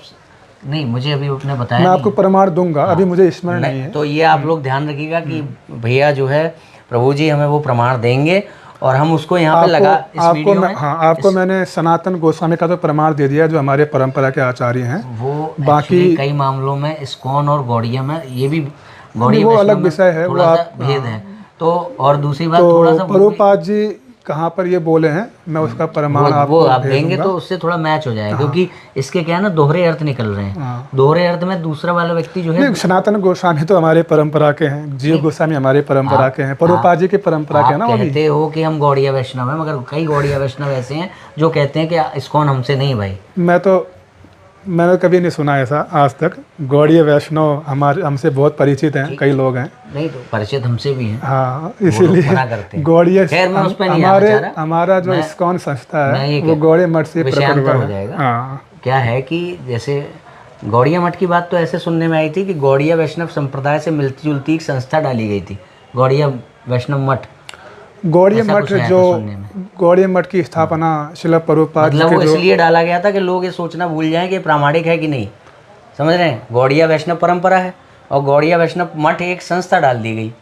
नहीं, मुझे अभी आपने बताया मैं नहीं। आपको प्रमाण दूंगा, अभी मुझे स्मरण नहीं है। तो ये आप लोग ध्यान रखिएगा कि भैया जो है प्रभु जी हमें वो प्रमाण देंगे और हम उसको यहाँ पे लगा इस वीडियो में। हाँ, आपको मैंने सनातन गोस्वामी का तो प्रमाण दे दिया, जो हमारे परंपरा के आचार्य हैं। वो बाकी कई मामलों में इस्कॉन और गौड़िया में, ये भी गौड़िया वो वैष्णव अलग में विषय है, वो थोड़ा सा आप भेद है। तो और दूसरी बात थोड़ा सा तो प्रभुपाद जी कहाँ पर ये बोले हैं, मैं उसका प्रमाण वो आपको आप भेज देंगे दूंगा। तो उससे थोड़ा मैच हो जाएगा, क्योंकि इसके क्या है ना, दोहरे अर्थ निकल रहे हैं। हाँ। दोहरे अर्थ में दूसरा वाला व्यक्ति जो है, नहीं, सनातन गोस्वामी तो हमारे परंपरा के हैं, जीव गोस्वामी हमारे परंपरा के हैं, प्रभुपाद जी की परंपरा के हैं ना वो भी। कहते हो कि हम गौड़िया वैष्णव हैं, मगर कई गौड़िया वैष्णव ऐसे हैं जो कहते हैं कि इस्कॉन हमसे नहीं भाई। मैंने कभी नहीं सुना ऐसा आज तक। गौड़ीय वैष्णव हमारे हमसे बहुत परिचित हैं, कई लोग हैं। नहीं तो परिचित हमसे भी हैं। हाँ, मना इसीलिए करते हैं। गौड़ीय खैर मैं उस पे नहीं आना चाह रहा। हमारा जो इस्कॉन संस्था मैं ये है वो गौड़ीय मठ से प्रकट विषयांतर हुआ हो है। जाएगा। हाँ, क्या है कि जैसे गौड़िया मठ की बात तो ऐसे सुनने में आई थी कि गौड़िया वैष्णव संप्रदाय से मिलती जुलती एक संस्था डाली गई थी, गौड़िया वैष्णव मठ। गौड़ीय ऐसा मठ कुछ है जो तो सुनने में। गौड़ीय मठ की स्थापना शिला प्रभुपाद जी मतलब के वो जो इसलिए डाला गया था कि लोग ये सोचना भूल जाएं कि प्रामाणिक है कि नहीं। समझ रहे हैं? गौड़िया वैष्णव परंपरा है और गौड़िया वैष्णव मठ एक संस्था डाल दी गई।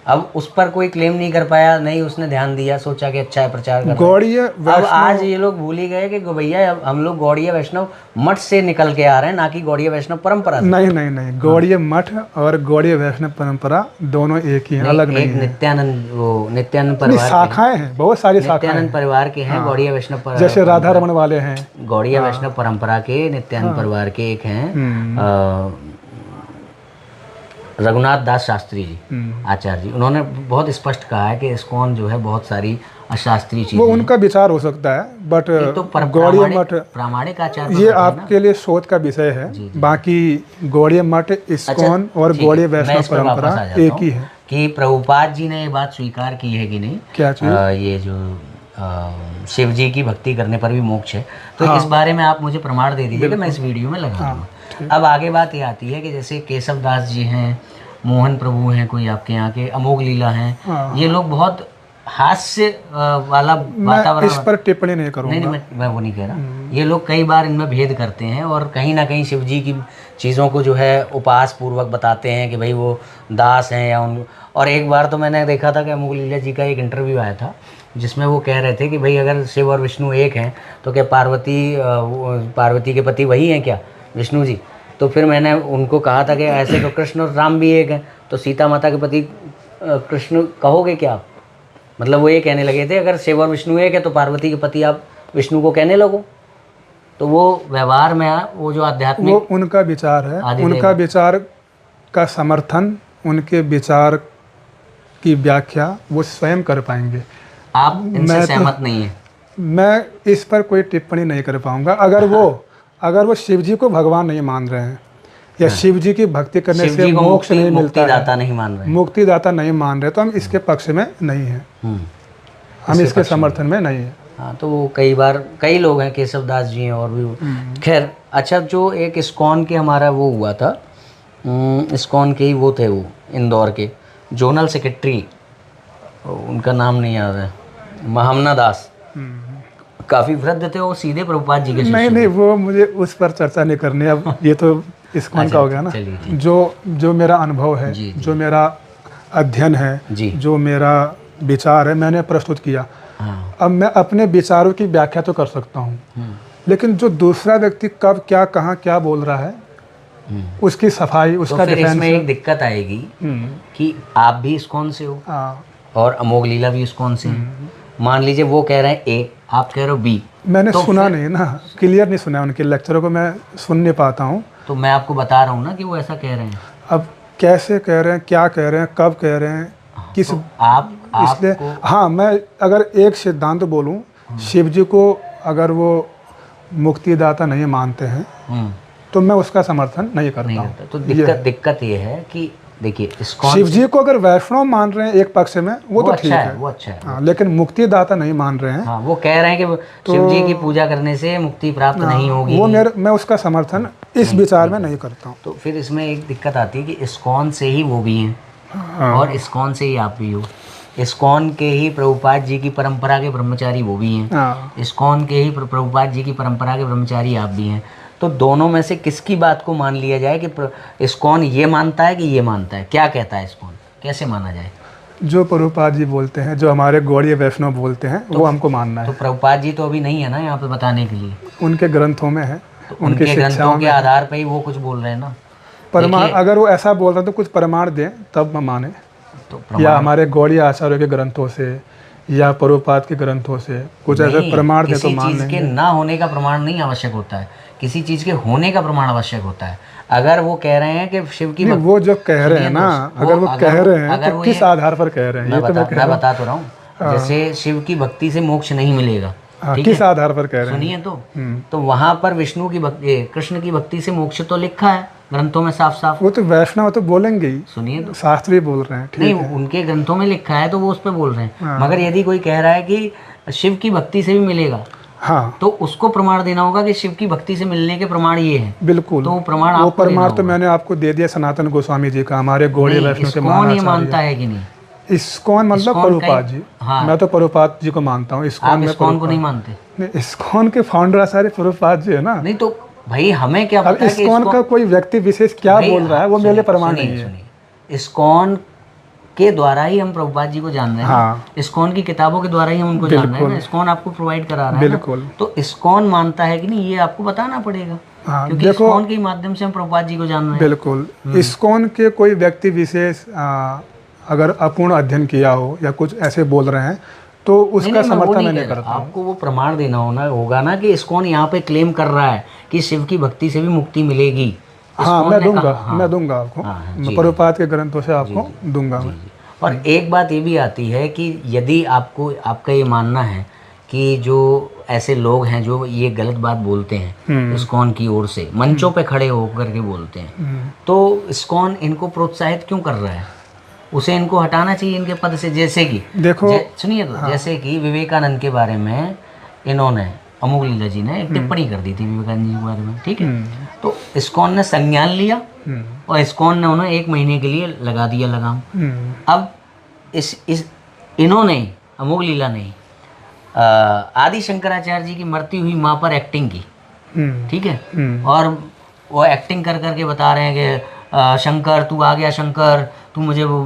अब उस पर कोई क्लेम नहीं कर पाया, नहीं उसने ध्यान दिया, सोचा कि अच्छा है प्रचार करना। गौड़ीय अब आज ये लोग भूल ही गए कि भैया हम लोग गौड़िया वैष्णव मठ से निकल के आ रहे हैं, ना कि गौड़िया वैष्णव परंपरा से। नहीं, गौड़ीय मठ और गौड़ीय वैष्णव परंपरा दोनों एक ही हैं, अलग नहीं है। नित्यानंद परिवार शाखाएं हैं, बहुत सारी शाखाएं नित्यानंद हैं। परिवार के हैं गौड़िया वैष्णव जैसे राधा रमन वाले हैं, गौड़िया वैष्णव परंपरा के नित्यानंद परिवार के एक हैं रघुनाथ दास शास्त्री जी, आचार्य जी। उन्होंने बहुत स्पष्ट कहा है कि इस्कॉन जो है बहुत सारी अशास्त्रीय चीजें, वो उनका विचार हो सकता है, बट तो गौड़ीय मठ प्रामाणिक आचार ये आपके लिए शोध का विषय है। बाकी गौड़ीय मठ, इस्कॉन और गौड़ीय वैष्णव परंपरा एक ही है। कि प्रभुपाद जी ने ये बात स्वीकार की है कि नहीं, क्या चीज? ये जो शिव जी की भक्ति करने पर भी मोक्ष है, तो इस बारे में आप मुझे प्रमाण दे दीजिए कि मैं इस वीडियो में लगा दूंगा। अब आगे बात ये आती है कि जैसे केशव दास जी हैं, मोहन प्रभु हैं, कोई आपके यहाँ के अमोघ लीला हैं, ये लोग बहुत हास्य वाला वातावरण, इस पर टिप्पणी नहीं करूँगा। नहीं, मैं वो नहीं कह रहा। ये लोग कई बार इनमें भेद करते हैं और कहीं ना कहीं शिव जी की चीज़ों को जो है उपास पूर्वक बताते हैं कि भाई वो दास हैं या उन। और एक बार तो मैंने देखा था कि अमोघ लीला जी का एक इंटरव्यू आया था जिसमें वो कह रहे थे कि भाई अगर शिव और विष्णु एक हैं तो क्या पार्वती के पति वही हैं क्या, विष्णु जी? तो फिर मैंने उनको कहा था कि ऐसे तो कृष्ण और राम भी एक हैं, तो सीता माता के पति कृष्ण कहोगे क्या आप? मतलब वो ये कहने लगे थे अगर शिव और विष्णु एक है तो पार्वती के पति आप विष्णु को कहने लगो। तो वो व्यवहार में वो जो आध्यात्मिक, वो उनका विचार है, उनका विचार का समर्थन, उनके विचार की व्याख्या वो स्वयं कर पाएंगे। आप इनसे सहमत नहीं है? मैं इस पर कोई टिप्पणी नहीं कर पाऊंगा। अगर वो शिव जी को भगवान नहीं मान रहे हैं या शिव जी की भक्ति करने से मोक्ष नहीं मिलता मुक्तिदाता नहीं मान रहे, मुक्तिदाता नहीं मान रहे, तो हम इसके पक्ष में नहीं हैं, हम इसके समर्थन में नहीं है। हाँ, तो वो कई लोग हैं, केशव दास जी हैं और भी। खैर, अच्छा, जो एक इस्कॉन के हमारा वो हुआ था, इस्कॉन के ही वो थे, वो इंदौर के जोनल सेक्रेटरी, उनका नाम नहीं याद है, महामना दास, काफ़ी वृद्ध थे, वो सीधे प्रभुपाद जी के शिष्य। नहीं, वो मुझे उस पर चर्चा नहीं करनी अब, ये तो इस्कॉन का हो गया ना। जो मेरा अनुभव है, जो मेरा अध्ययन है, जो मेरा विचार है, मैंने प्रस्तुत किया। अब मैं अपने विचारों की व्याख्या तो कर सकता हूँ, लेकिन जो दूसरा व्यक्ति कब क्या कहाँ क्या बोल रहा है, उसकी सफाई, उसका तो फिर इसमें एक दिक्कत आएगी कि आप भी इस्कॉन से हो और अमोघ लीला भी इस्कॉन से। मान लीजिए वो कह रहे हैं ए, आप कह रहे हो बी। मैंने सुना नहीं ना, क्लियर नहीं सुना, उनके लेक्चरों को मैं सुन नहीं पाता हूँ, तो मैं आपको बता रहा हूँ ना कि वो ऐसा कह रहे हैं। अब कैसे कह रहे हैं, क्या कह रहे हैं, कब कह रहे हैं, किस तो आप इसलिए हाँ, मैं अगर एक सिद्धांत बोलूँ, शिव जी को अगर वो मुक्तिदाता नहीं मानते हैं तो मैं उसका समर्थन नहीं करता हूँ। तो दिक्कत ये है कि देखिए, शिव जी को अगर वैष्णव मान रहे हैं एक पक्ष में, वो तो ठीक है, वो अच्छा है। हाँ, लेकिन मुक्तिदाता नहीं मान रहे हैं। हाँ, वो कह रहे हैं कि शिव जी की पूजा करने से मुक्ति प्राप्त नहीं होगी, वो मैं उसका समर्थन इस विचार में नहीं करता हूँ। तो फिर इसमें एक दिक्कत आती है कि इस्कॉन से ही वो भी हैं और इस्कॉन से ही आप भी हो। इस्कॉन के ही प्रभुपाद जी की परंपरा के ब्रह्मचारी वो भी हैं, इस्कॉन के ही प्रभुपाद जी की परंपरा के ब्रह्मचारी आप भी हैं। तो दोनों में से किसकी बात को मान लिया जाए कि इस्कॉन ये मानता है कि ये मानता है? क्या कहता है इस्कॉन, कैसे माना जाए? जो प्रभुपाद जी बोलते हैं, जो हमारे गौड़ीय वैष्णव बोलते हैं, वो हमको मानना है। तो प्रभुपाद जी तो अभी नहीं है ना यहाँ पे बताने के लिए, उनके ग्रंथों में है, तो उनके ग्रंथों के आधार पर ही वो कुछ बोल रहे हैं ना। प्रमाण, अगर वो ऐसा बोल रहे हैं तो कुछ प्रमाण दें तब हम माने, तो या हमारे गौड़ीय आचार्यों के ग्रंथों से या प्रभुपाद के ग्रंथों से कुछ ऐसे प्रमाण दे तो मान लेंगे। किसी चीज़ के ना होने का प्रमाण नहीं आवश्यक होता है, किसी चीज़ के होने का प्रमाण आवश्यक होता है। अगर वो कह रहे हैं कि शिव की वो जो कह रहे हैं ना, अगर वो कह रहे हैं तो किस आधार पर कह रहे हैं, ये तो मैं बता तो रहा हूँ। जैसे शिव की भक्ति से मोक्ष नहीं मिलेगा, किस आधार पर कह रहे हैं, सुनिए तो वहाँ पर विष्णु की भक्ति, कृष्ण की भक्ति से मोक्ष तो लिखा है ग्रंथों में साफ साफ। वो तो वैष्णव तो बोलेंगे ही, सुनिए तो, शास्त्री बोल रहे हैं, नहीं, उनके ग्रंथों में लिखा है तो वो उस पर बोल रहे हैं। मगर यदि कोई कह रहा है कि शिव की भक्ति से भी मिलेगा, हाँ, तो उसको प्रमाण देना होगा कि शिव की भक्ति से मिलने के प्रमाण ये हैं। बिल्कुल, तो प्रमाण वो प्रमाण तो मैंने आपको दे दिया, सनातन गोस्वामी जी का, हमारे गौड़ीय वैष्णव के महान ये मानता है कि नहीं? इस्कॉन मतलब प्रभुपाद जी। हाँ, मैं तो प्रभुपाद जी को मानता हूँ। इस्कॉन को नहीं मानते? नहीं, इस्कॉन के फाउंडर आचार्य प्रभुपाद जी है ना। नहीं, तो भाई हमें क्या अब पता कि इस्कॉन का कोई व्यक्ति विशेष क्या भाई, बोल रहा है वो सुनिए, मेरे प्रमाण सुनिए, नहीं है। सुनिए, इस्कॉन के द्वारा ही हम प्रभुपाद जी को जान रहे हैं ना। हाँ। इस्कॉन की किताबों के द्वारा ही हम उनको जान रहे हैं बिल्कुल। ना, इस्कॉन आपको प्रोवाइड करा रहा है ना। बिल्कुल। तो इस्कॉन मानता है कि नहीं, ये आपको बताना पड़ेगा। हाँ, क्योंकि देखो, इस्कॉन के माध्यम से हम प्रभुपाद जी को जान रहे हैं। बिल्कुल इस्कॉन के कोई व्यक्ति विशेष अगर अपूर्ण अध्ययन किया हो या कुछ ऐसे बोल रहे हैं तो उसका मैं वो समर्थन मैं नहीं नहीं कह रहा। करता हूँ। आपको वो प्रमाण देना होगा ना कि इस्कॉन यहाँ पे क्लेम कर रहा है कि शिव की भक्ति से भी मुक्ति मिलेगी। हाँ, इस्कॉन मैं ने दूंगा, कहा- मैं दूंगा आपको, हाँ, मैं जी, प्रभुपाद के ग्रंथों से आपको दूंगा मैं। और एक बात ये भी आती है कि यदि आपको आपका ये मानना है कि जो ऐसे लोग हैं जो ये गलत बात बोलते हैं इस्कॉन की ओर से मंचों पे खड़े होकर के बोलते हैं, तो इस्कॉन इनको प्रोत्साहित क्यों कर रहा है? उसे इनको हटाना चाहिए इनके पद से। जैसे कि देखो, सुनिए तो, जैसे कि विवेकानंद के बारे में इन्होंने अमोघ लीला जी ने एक टिप्पणी कर दी थी विवेकानंद जी के बारे में, ठीक है। तो इस्कॉन ने संज्ञान लिया और इस्कॉन ने उन्हें 1 महीने के लिए लगा दिया लगाम। अब इस इन्होंने अमोघ लीला ने आदि शंकराचार्य जी की मरती हुई माँ पर एक्टिंग की, ठीक है। और वो एक्टिंग कर करके बता रहे हैं कि शंकर तू आ गया, शंकर तू मुझे वो,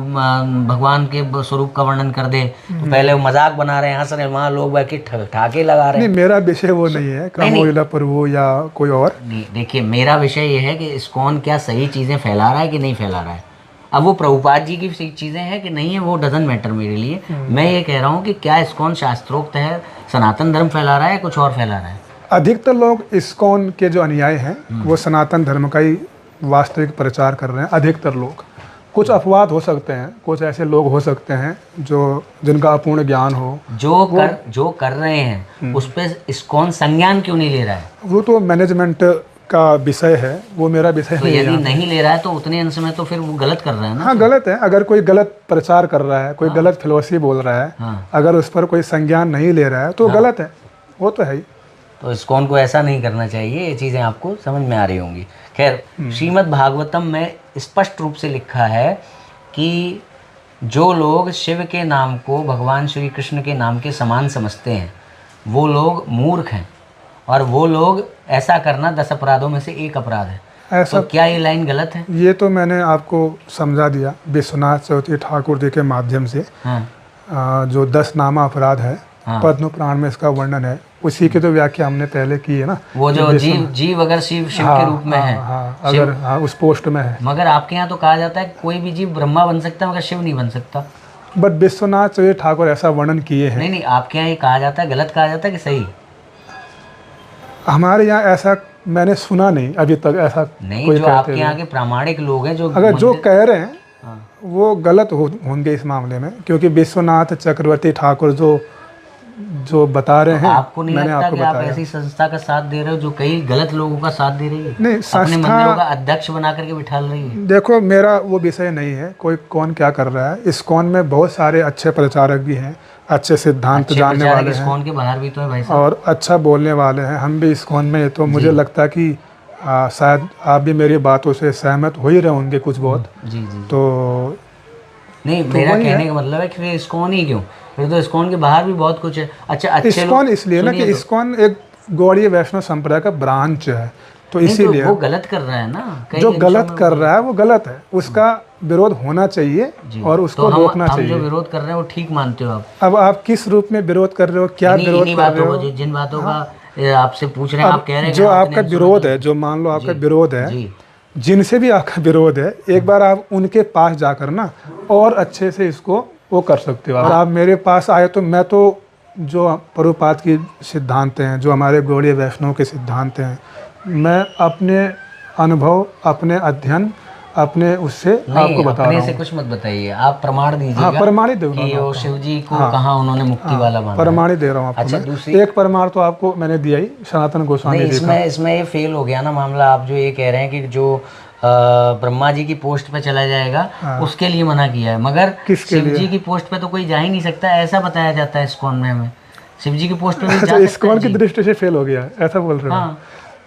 भगवान के स्वरूप का वर्णन कर दे। तो पहले वो मजाक बना रहे हैं, हंस रहे हैं, वहाँ लोग बैठ के ठाके लगा रहे हैं। नहीं, मेरा विषय वो नहीं है अमोघ लीला प्रभु या कोई और। नहीं, देखिए मेरा विषय ये है कि इस्कॉन क्या सही चीज़ें फैला रहा है कि नहीं फैला रहा है। अब वो प्रभुपाद जी की सही चीज़ें हैं कि नहीं है, वो डजंट मैटर मेरे लिए। मैं ये कह रहा हूँ कि क्या इस्कॉन शास्त्रोक्त है, सनातन धर्म फैला रहा है, कुछ और फैला रहा है। अधिकतर लोग इस्कॉन के जो अनुयायी हैं वो सनातन धर्म का ही वास्तविक प्रचार कर रहे हैं। अधिकतर लोग, कुछ अपवाद हो सकते हैं, कुछ ऐसे लोग हो सकते हैं जो जिनका अपूर्ण ज्ञान हो, जो कर रहे हैं उस पर इस्कॉन संज्ञान क्यों नहीं ले रहा है? वो तो मैनेजमेंट का विषय है, वो मेरा विषय तो नहीं है। यदि नहीं ले रहा है तो उतने अंश में तो फिर वो गलत कर रहा है ना। हाँ, गलत है। अगर कोई गलत प्रचार कर रहा है, कोई गलत फिलोसफी बोल रहा है, अगर उस पर कोई संज्ञान नहीं ले रहा है तो गलत है, वो तो है ही। तो इस्कॉन को ऐसा नहीं करना चाहिए। ये चीज़ें आपको समझ में आ रही होंगी। खैर, श्रीमद् भागवतम में स्पष्ट रूप से लिखा है कि जो लोग शिव के नाम को भगवान श्री कृष्ण के नाम के समान समझते हैं वो लोग मूर्ख हैं, और वो लोग ऐसा करना 10 अपराधों में से एक अपराध है। ऐसा तो क्या ये लाइन गलत है? ये तो मैंने आपको समझा दिया विश्वनाथ चौधरी ठाकुर जी के माध्यम से। हाँ, जो 10 नामा अपराध है, पद्म पुराण में इसका वर्णन है, उसी की तो व्याख्या हमने पहले की है ना। वो जो जीव अगर शिव के रूप में है, अगर उस पोस्ट में है। मगर आपके यहाँ तो कहा जाता है कोई भी जीव ब्रह्मा बन सकता है मगर शिव नहीं बन सकता। बट विश्वनाथ चौधरी ठाकुर ऐसा वर्णन किए हैं। नहीं, आपके यहाँ ये कहा जाता है, गलत कहा जाता है कि सही? हमारे यहाँ ऐसा मैंने सुना नहीं अभी तक, ऐसा नहीं। कोई जो आपके यहाँ के प्रामाणिक लोग हैं, जो अगर जो कह रहे हैं वो गलत होंगे इस मामले में, क्योंकि विश्वनाथ चक्रवर्ती ठाकुर जो बता रहे हैं, आपको नहीं मैंने लगता आपको कि आप बताया। ऐसी संस्था का साथ दे रहे हो जो कई गलत लोगों का साथ दे रही है, नहीं, अपने मंदिरों का अध्यक्ष बना करके बिठा रही है? देखो, मेरा वो विषय नहीं है कोई कौन क्या कर रहा है। इस्कॉन में बहुत सारे अच्छे प्रचारक भी हैं, अच्छे सिद्धांत जानने वाले हैं, इस्कॉन के बाहर भी तो है भाई साहब, और अच्छा बोलने वाले हैं। हम भी इस्कॉन में, तो मुझे लगता है कि शायद आप भी मेरी बातों से सहमत हो ही रहे होंगे कुछ बहुत। जी। तो नहीं, मेरा कहने का मतलब है कि फिर इस्कॉन ही क्यों? फिर तो इस्कॉन के बाहर भी बहुत कुछ है। अच्छा, अच्छे इस्कॉन इसलिए ना कि इस्कॉन एक गौड़ीय वैष्णव संप्रदाय का ब्रांच है, तो इसीलिए वो गलत कर रहा है ना। जो गलत कर रहा है वो गलत है, उसका विरोध होना चाहिए और उसको रोकना चाहिए। जो विरोध कर रहे हैं वो ठीक मानते हो आप? अब आप किस रूप में विरोध कर रहे हो, क्या विरोध कर रहे हो? जिन बातों का आपसे पूछ रहे हैं, आप कह रहे हैं जो आपका विरोध है, जो मान लो आपका विरोध है, जिनसे भी आपका विरोध है, एक बार आप उनके पास जाकर ना और अच्छे से इसको वो कर सकते हो। और आप मेरे पास आए तो मैं तो जो प्रभुपाद की सिद्धांत हैं, जो हमारे गौड़ीय वैष्णव के सिद्धांत हैं, मैं अपने अनुभव, अपने अध्ययन, अपने उससे आपको बता रहा हूँ। से कुछ मत बताइए, आप प्रमाण दीजिएगा। हाँ, प्रमाणित दूंगा कि वो शिव जी को कहाँ उन्होंने मुक्ति वाला माना। प्रमाणित दे रहा हूँ आपको। अच्छा, मैं एक प्रमाण तो आपको मैंने दिया ही, सनातन गोस्वामी जी का। इसमें ये फेल हो गया ना मामला। आप जो ये कह रहे हैं कि जो ब्रह्मा जी की पोस्ट पे चला जाएगा, उसके लिए मना किया है, मगर शिव जी की पोस्ट पे तो कोई जा ही नहीं सकता, ऐसा बताया जाता है इस्कॉन में हमें। शिव जी की पोस्ट पे अच्छा, इस्कॉन की दृष्टि से फेल हो गया, ऐसा बोल रहे हो?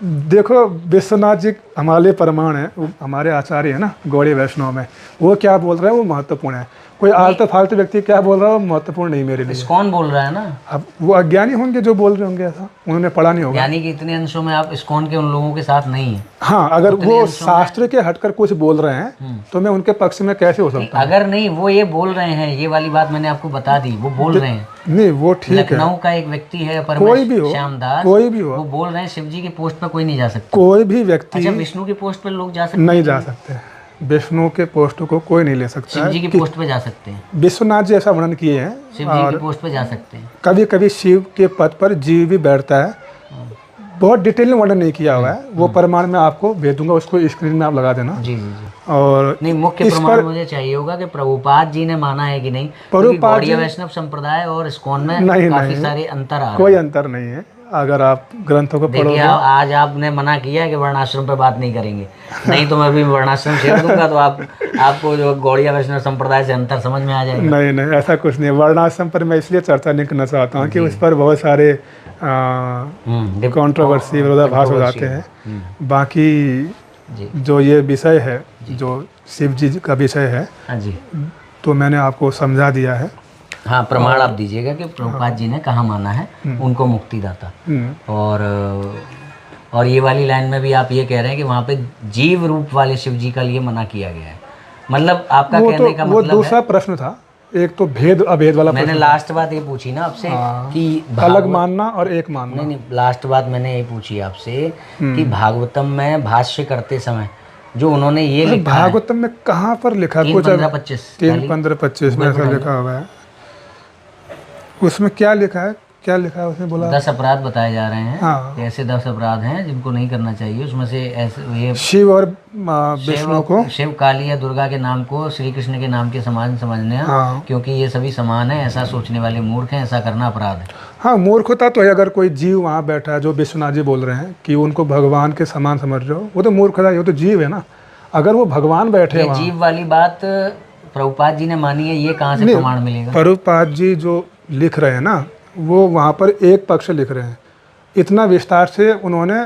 देखो, विश्वनाथ जी हमारे प्रमाण है, हमारे आचार्य है ना गौड़ीय वैष्णव में, वो क्या बोल रहे हैं वो महत्वपूर्ण है। कोई आलतू फालतू व्यक्ति क्या बोल रहा है वो महत्वपूर्ण नहीं मेरे लिए। कौन बोल रहा है ना, अब वो अज्ञानी होंगे जो बोल रहे होंगे, ऐसा उन्होंने पढ़ा नहीं होगा। यानी कि इतने अंशों में आप इस्कॉन के उन लोगों के साथ नहीं है। हाँ, अगर वो शास्त्र के हटकर कुछ बोल रहे हैं तो मैं उनके पक्ष में कैसे हो सकता हूँ? अगर नहीं वो ये बोल रहे हैं, ये वाली बात मैंने आपको बता दी, वो बोल रहे हैं। नहीं, वो ठीक है, लखनऊ का एक व्यक्ति है कोई भी हो, श्यामदास, कोई भी हो, वो बोल रहे हैं शिव जी की पोस्ट पर कोई नहीं जा सकता। कोई भी व्यक्ति अच्छा, विष्णु की पोस्ट पर लोग जा सकते नहीं जा सकते, विष्णु के पोस्ट को कोई नहीं ले सकता शिव है। जी की पोस्ट पे जा सकते हैं, विश्वनाथ जी ऐसा वर्णन किए हैं। शिव जी की पोस्ट पे जा सकते हैं। कभी कभी शिव के पद पर जीव भी बैठता है, बहुत डिटेल में वर्णन नहीं किया हुआ है, वो प्रमाण मैं आपको भेज दूंगा, उसको स्क्रीन में आप लगा देना। जी जी जी। और नहीं, मुख्य प्रमाण मुझे चाहिए होगा कि प्रभुपाद जी ने माना है कि नहीं। प्रभुपाद जी, वैष्णव संप्रदाय और इस्कॉन में नहीं, काफी नहीं, सारे अंतर आ रहे हैं। कोई अंतर नहीं है, अगर आप ग्रंथों को देखिए, आज आपने मना किया है कि वर्णाश्रम पे बात नहीं करेंगे, नहीं तो मैं भी वर्णाश्रम छेड़ दूंगा, तो आपको जो गौड़िया वैष्णव संप्रदाय से अंतर समझ में आ जाएगा। नहीं नहीं, ऐसा कुछ नहीं। वर्णाश्रम पर मैं इसलिए चर्चा नहीं करना चाहता हूँ कि उस पर बहुत सारे कंट्रोवर्सी विरोधाभास हो जाते हैं। बाकी जो ये विषय है, जो शिव जी का विषय है, हाँ जी, तो मैंने आपको समझा दिया है। हाँ, प्रमाण आप दीजिएगा कि प्रभुपाद जी ने कहाँ माना है उनको मुक्तिदाता। और ये वाली लाइन में भी आप ये कह रहे हैं कि वहाँ पे जीव रूप वाले शिव जी का लिए मना किया गया है। मतलब आपका कहने का वो मतलब दूसरा प्रश्न था, एक तो भेद अभेद वाला। मैंने लास्ट बात ये पूछी ना आपसे कि अलग मानना और एक मानना। नहीं, लास्ट बात मैंने ये पूछी आपसे कि भागवतम में भाष्य करते समय जो उन्होंने ये लिखा है, भागवतम में कहाँ पर लिखा? 3:15-25 में ऐसा लिखा हुआ है। उसमें क्या लिखा है, क्या लिखा है उसने बोला 10 अपराध बताए जा रहे हैं। हाँ। ऐसे 10 अपराध हैं जिनको नहीं करना चाहिए। उसमें से ऐसे ये शिव और विष्णु को, शिव, काली या दुर्गा के नाम को श्री कृष्ण के नाम के समान समझने, हाँ, क्योंकि ये सभी समान है, ऐसा सोचने वाले मूर्ख हैं, ऐसा करना अपराध है। हाँ, मूर्खता तो है। अगर कोई जीव वहाँ बैठा है, जो विश्वनाथ जी बोल रहे हैं कि उनको भगवान के समान समझ रहे हो, वो तो मूर्खता है, वो तो जीव है ना। अगर वो भगवान बैठे ये जीव वाली बात प्रभुपाद जी ने मानी है, ये कहाँ से प्रमाण मिलेगा? प्रभुपाद जी जो लिख रहे हैं ना, वो वहाँ पर एक पक्ष लिख रहे हैं, इतना विस्तार से उन्होंने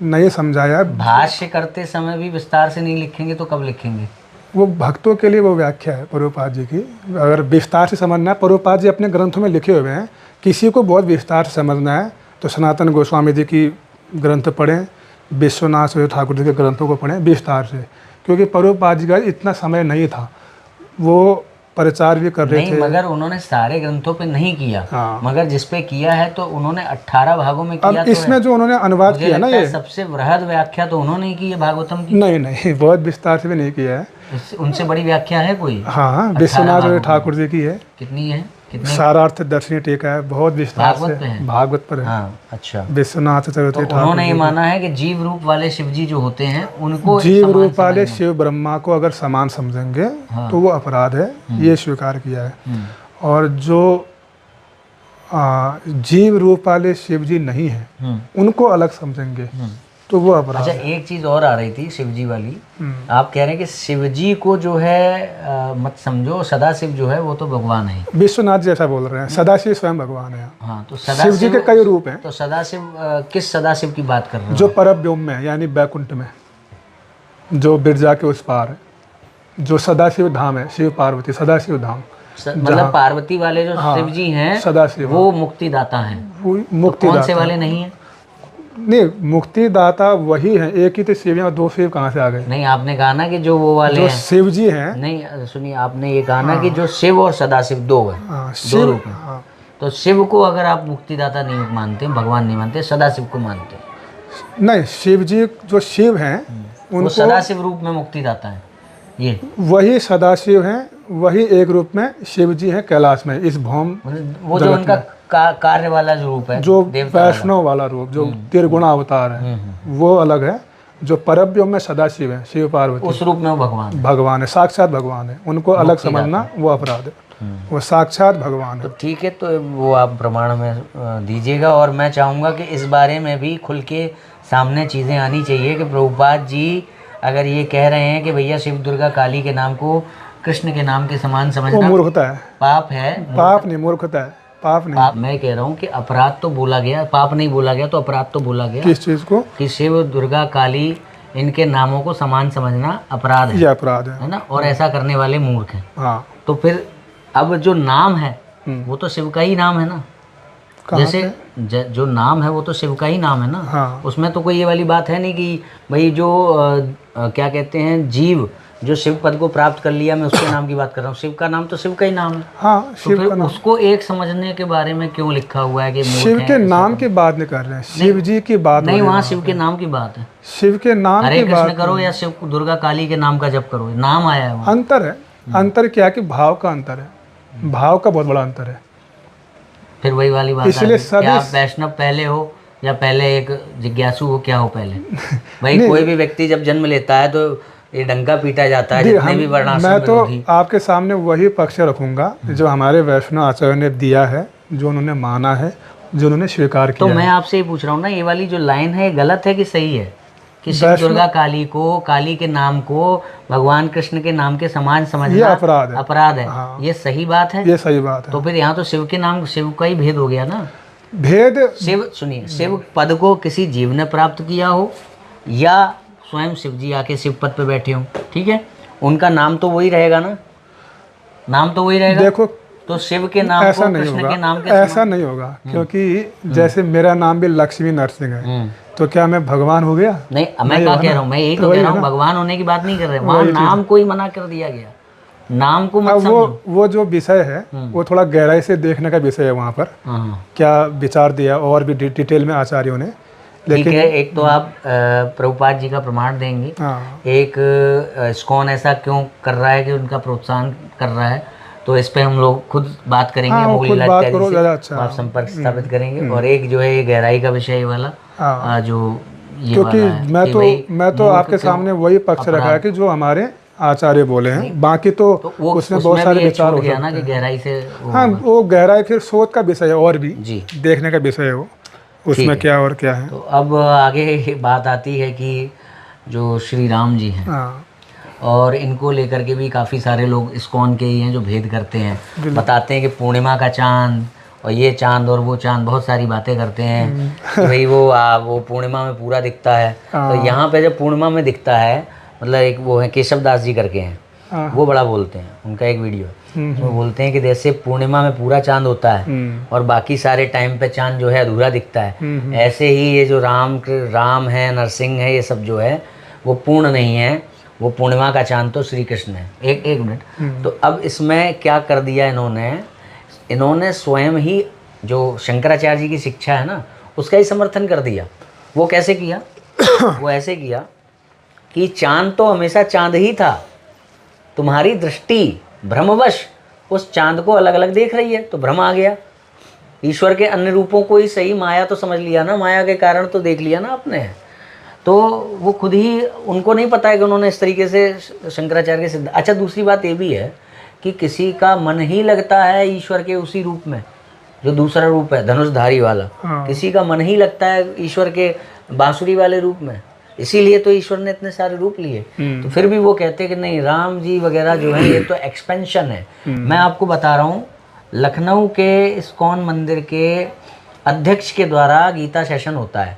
नहीं समझाया। भाष्य करते समय भी विस्तार से नहीं लिखेंगे तो कब लिखेंगे? वो भक्तों के लिए वो व्याख्या है प्रभुपाद जी की। अगर विस्तार से समझना है, प्रभुपाद जी अपने ग्रंथों में लिखे हुए हैं। किसी को बहुत विस्तार से समझना है तो सनातन गोस्वामी जी की ग्रंथ पढ़ें, विश्वनाथ ठाकुर जी के ग्रंथों को पढ़ें विस्तार से, क्योंकि प्रभुपाद जी का इतना समय नहीं था, वो प्रचार भी कर रहे थे। मगर उन्होंने सारे ग्रंथों पे नहीं किया। हाँ। मगर जिस पे किया है तो उन्होंने 18 भागों में किया। अब इसमें जो उन्होंने अनुवाद किया ना, ये सबसे बृहद व्याख्या तो उन्होंने ही की है भागवतम की। नहीं, बहुत विस्तार से भी नहीं किया है। उनसे बड़ी व्याख्या है कोई? हाँ, विश्वनाथ ठाकुर जी की है। कितनी है? सारार्थ दर्शनी टीका है, बहुत विस्तार से भागवत पर है। हाँ, अच्छा। विश्वनाथ चतुर्थी ठाकुर, उन्होंने ये माना है कि जीव रूप वाले शिव जी जो होते हैं उनको जीव रूप वाले शिव ब्रह्मा को अगर समान समझेंगे तो वो अपराध है, ये स्वीकार किया है। और जो जीव रूप वाले शिव जी नहीं है उनको अलग समझेंगे तो वो अपराध। अच्छा, एक चीज और आ रही थी शिव जी वाली। आप कह रहे हैं कि शिव जी को जो है मत समझो, सदाशिव जो है वो तो भगवान है। विश्वनाथ जी ऐसा बोल रहे हैं, सदाशिव स्वयं भगवान है। हाँ, तो शिव जी के कई रूप हैं। तो सदाशिव किस सदाशिव की बात कर रहे हैं? जो परब्योम में है, यानी बैकुंठ में, जो बिरजा के उस पार है, जो सदाशिव धाम है, शिव पार्वती सदाशिव धाम। मतलब पार्वती वाले जो शिव जी हैं सदाशिव, वो मुक्तिदाता हैं। मुक्तिदाता कौन से वाले नहीं है? नहीं, मुक्तिदाता वही है। एक ही तो शिव है, दो शिव कहाँ से आ गए? नहीं, आपने कहा ना कि जो वो वाले जो शिव जी हैं। नहीं, सुनिए, आपने ये कहा ना कि जो शिव और सदाशिव दो है, दो रूप है। तो शिव को अगर आप मुक्तिदाता नहीं मानते, भगवान नहीं मानते, सदाशिव को मानते? नहीं, शिव जी जो शिव हैं उनको सदाशिव रूप में मुक्तिदाता है। ये वही सदाशिव हैं, वही एक रूप में शिव जी हैं कैलाश में, इस भौम। वो जो उनका कार्य वाला जो रूप है, जो वैष्णव वाला रूप, जो त्रिगुण अवतार है, वो अलग है। जो परब्योम में सदाशिव है, शिव पार्वती, उस रूप में वो भगवान है, साक्षात भगवान है। उनको अलग समझना वो अपराध है, वो साक्षात भगवान है। तो ठीक है, तो वो आप प्रमाण में दीजिएगा। और मैं चाहूँगा कि इस बारे में भी खुल के सामने चीज़ें आनी चाहिए कि प्रभुपाद जी अगर ये कह रहे हैं कि भैया शिव दुर्गा काली के नाम को कृष्ण के नाम के समान समझना मूर्खता है, पाप है। पाप नहीं, मूर्खता है, पाप नहीं। पाप मैं कह रहा हूँ कि अपराध तो बोला गया, पाप नहीं बोला गया, तो अपराध तो बोला गया। किस चीज़ को? कि शिव दुर्गा काली इनके नामों को समान समझना अपराध है। ये अपराध है ना, और ऐसा करने वाले मूर्ख हैं। हाँ। तो फिर अब जो नाम है वो तो शिव का ही नाम है ना। कहाँ जैसे जो नाम है वो तो शिव का ही नाम है ना। हाँ। उसमें तो कोई ये वाली बात है नहीं कि भाई जो क्या कहते हैं जीव जो शिव पद को प्राप्त कर लिया, मैं उसके नाम की बात कर रहा हूँ। शिव का नाम तो शिव का ही नाम है। हाँ, तो शिव फिर का नाम। उसको एक समझने के बारे में क्यों लिखा हुआ है कि मूर्ख शिव है, के ऐसा नाम तो- की बात नहीं कर रहे हैं, शिव जी की बात हो नहीं, रही है वहाँ वहाँ शिव पे। के नाम की बात है। शिव के नाम हरे की कृष्ण बात करो या शिव दुर्गा काली के नाम का जप करो, नाम आया है वहाँ। अंतर है। अंतर क्या है कि भाव का अंतर है, भाव का बहुत बड़ा अंतर है। फिर वही वाली बात इसलिए आ गई, क्या आप सभी वैष्णव पहले हो या पहले एक जिज्ञासु हो, क्या हो पहले? भाई नहीं। कोई भी व्यक्ति जब जन्म लेता है तो ये डंका पीटा जाता है, जितने भी वर्णाश्रम मैं तो विरोधी। आपके सामने वही पक्ष रखूंगा जो हमारे वैष्णव आचार्यों ने दिया है, जो उन्होंने माना है, जो उन्होंने स्वीकार तो किया मैं है। आपसे ये पूछ रहा हूँ ना, ये वाली जो लाइन है ये गलत है कि सही है? कि शिव वैष्णव- दुर्गा काली को, काली के नाम को भगवान कृष्ण के नाम के समान ये समझना अपराध है। अपराध है। हाँ। ये सही बात है? ये सही बात है। तो फिर यहाँ तो शिव के नाम, शिव का ही भेद हो गया ना। भेद शिव, सुनिए, शिव पद को किसी जीव ने प्राप्त किया हो या स्वयं शिव जी आके शिव पद पे बैठे हों, ठीक है, उनका नाम तो वही रहेगा ना, नाम तो वही रहेगा। देखो, तो शिव के नाम ऐसा को नहीं कृष्ण होगा, के नाम के ऐसा नहीं होगा, क्योंकि जैसे मेरा नाम भी लक्ष्मी नरसिंह है, तो क्या मैं भगवान हो गया? नहीं, मैं क्या कह रहा हूँ, मैं यही तो कह रहा हूँ, भगवान होने की बात नहीं कर रहे, वहाँ नाम को ही मना कर दिया गया, नाम को मत अब समझो। वो जो विषय है वो थोड़ा गहराई से देखने का विषय है। वहाँ पर हाँ, क्या विचार दिया और भी डिटेल में आचार्यों ने, ठीक लेकिन है। एक तो आप प्रभुपाद जी का प्रमाण देंगे, हाँ, एक इस्कॉन ऐसा क्यों कर रहा है कि उनका प्रोत्साहन कर रहा है, तो इस पे हम लोग खुद बात करेंगे, हाँ, मोगली खुद लाल बात इत्यादि करो, से ज़्यादा अच्छा। आप संपर्क स्थापित करेंगे। और एक जो है ये गहराई का विषय ये वाला, हाँ। जो ये क्योंकि वाला है मैं कि तो भाई मैं तो मूर्ख आपके क्यों सामने वही पक्ष रखा है कि जो हमारे आचार्य बोले हैं, बाकी तो वो उसमें बहुत उसमें सारे भी ये विचार छूट हो गया ना सकते कि हैं। गहराई से वो हाँ, वो गहराई फिर सोच का विषय है और भी जी, देखने का विषय है वो, उसमें है। क्या और क्या है। तो अब आगे बात आती है कि जो श्री राम जी हैं, हाँ, और इनको लेकर के भी काफ़ी सारे लोग इस्कॉन के ही हैं जो भेद करते हैं, बताते हैं कि पूर्णिमा का चांद और ये चांद और वो चांद, बहुत सारी बातें करते हैं कि भाई वो पूर्णिमा में पूरा दिखता है। तो यहाँ पे जब पूर्णिमा में दिखता है, मतलब एक वो है केशव दास जी करके हैं, हाँ, वो बड़ा बोलते हैं, उनका एक वीडियो है, वो बोलते हैं कि जैसे पूर्णिमा में पूरा चांद होता है और बाकी सारे टाइम पे चांद जो है अधूरा दिखता है, ऐसे ही ये जो राम है, नरसिंह है, ये सब जो है वो पूर्ण नहीं है, वो पूर्णिमा का चांद तो श्री कृष्ण है। एक मिनट, तो अब इसमें क्या कर दिया इन्होंने स्वयं ही जो शंकराचार्य जी की शिक्षा है ना उसका ही समर्थन कर दिया। वो कैसे किया? वो ऐसे किया कि चांद तो हमेशा चांद ही था, तुम्हारी दृष्टि भ्रमवश उस चांद को अलग अलग देख रही है, तो भ्रम आ गया। ईश्वर के अन्य रूपों को ही सही माया तो समझ लिया ना, माया के कारण तो देख लिया ना आपने। तो वो खुद ही, उनको नहीं पता है कि उन्होंने इस तरीके से शंकराचार्य के सिद्ध। अच्छा, दूसरी बात ये भी है कि किसी का मन ही लगता है ईश्वर के उसी रूप में, जो दूसरा रूप है धनुषधारी वाला, किसी का मन ही लगता है ईश्वर के बांसुरी वाले रूप में, इसीलिए तो ईश्वर ने इतने सारे रूप लिए। तो फिर भी वो कहते हैं कि नहीं, राम जी वगैरह जो है ये तो एक्सपेंशन है। मैं आपको बता रहा हूँ, लखनऊ के इस्कॉन मंदिर के अध्यक्ष के द्वारा गीता सेशन होता है,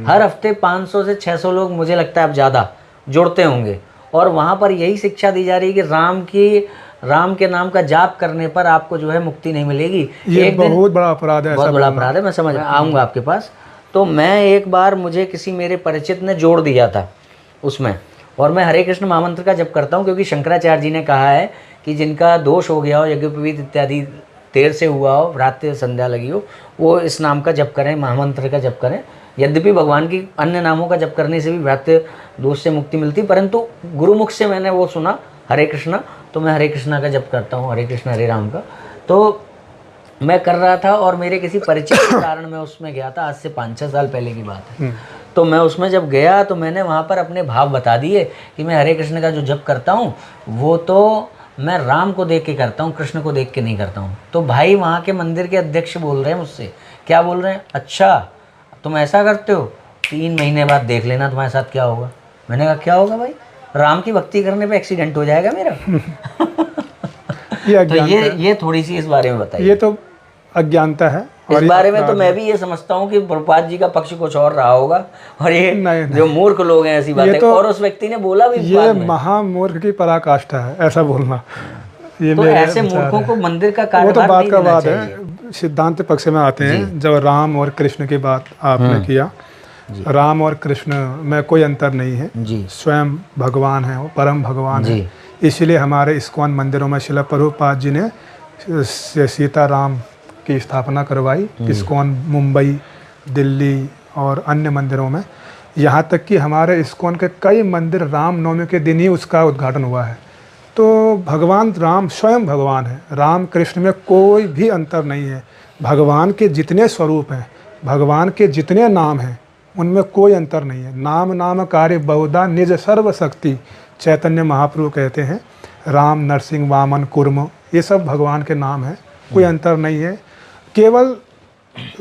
हर हफ्ते 500 से 600 लोग, मुझे लगता है अब ज़्यादा जुड़ते होंगे, और वहाँ पर यही शिक्षा दी जा रही है कि राम के नाम का जाप करने पर आपको जो है मुक्ति नहीं मिलेगी। ये बहुत बड़ा अपराध है, बहुत बड़ा अपराध है, मैं समझ आऊँगा आपके पास। तो मैं एक बार, मुझे किसी मेरे परिचित ने जोड़ दिया था उसमें, और मैं हरे कृष्ण महामंत्र का जप करता हूँ, क्योंकि शंकराचार्य जी ने कहा है कि जिनका दोष हो गया हो, यज्ञोपवीत इत्यादि देर से हुआ हो, रात संध्या लगी हो, वो इस नाम का जप करें, महामंत्र का जप करें। यद्यपि भगवान की अन्य नामों का जप करने से भी भ्रात्य दोष से मुक्ति मिलती, परंतु गुरुमुख से मैंने वो सुना हरे कृष्णा, तो मैं हरे कृष्णा का जप करता हूँ, हरे कृष्ण हरे राम का। तो मैं कर रहा था, और मेरे किसी परिचय के कारण मैं उसमें गया था, आज से 5-6 साल पहले की बात है। तो मैं उसमें जब गया तो मैंने वहाँ पर अपने भाव बता दिए कि मैं हरे कृष्ण का जो जप करता हूँ वो तो मैं राम को देख के करता हूँ, कृष्ण को देख के नहीं करता हूँ। तो भाई वहाँ के मंदिर के अध्यक्ष बोल रहे हैं मुझसे, क्या बोल रहे हैं, अच्छा तुम ऐसा करते हो, 3 महीने बाद देख लेना तुम्हारे साथ क्या होगा। मैंने कहा क्या होगा भाई? राम की भक्ति करने पे एक्सीडेंट हो जाएगा मेरा। तो ये थोड़ी सी इस बारे में बताइए। ये तो अज्ञानता है। इस बारे में तो मैं भी ये समझता हूँ कि प्रभुपाद जी का पक्ष कुछ और रहा होगा, और ये जो मूर्ख लोग हैं ऐसी बातें, और उस व्यक्ति ने बोला भी, ये महामूर्ख की पराकाष्ठा है ऐसा बोलना। ये तो मेरे ऐसे विचार मूर्खों है। को मंदिर का वो तो कार्यभार बात नहीं का देना बात चाहिए। है, सिद्धांत पक्ष में आते हैं। जब राम और कृष्ण की बात आपने किया, राम और कृष्ण में कोई अंतर नहीं है, जी स्वयं भगवान है, वो परम भगवान है। जी इसलिए हमारे इस्कॉन मंदिरों में शिला प्रभुपाद जी ने सीताराम की स्थापना करवाई। इस्कॉन मुंबई, दिल्ली और अन्य मंदिरों में, यहाँ तक कि हमारे इस्कॉन के कई मंदिर रामनवमी के दिन ही उसका उद्घाटन हुआ है। तो भगवान राम स्वयं भगवान है, राम कृष्ण में कोई भी अंतर नहीं है। भगवान के जितने स्वरूप हैं, भगवान के जितने नाम हैं, उनमें कोई अंतर नहीं है। नाम नाम कार्य बहुधा निज सर्वशक्ति, चैतन्य महाप्रभु कहते हैं। राम, नरसिंह, वामन, कुर्म, ये सब भगवान के नाम हैं, कोई अंतर नहीं है। केवल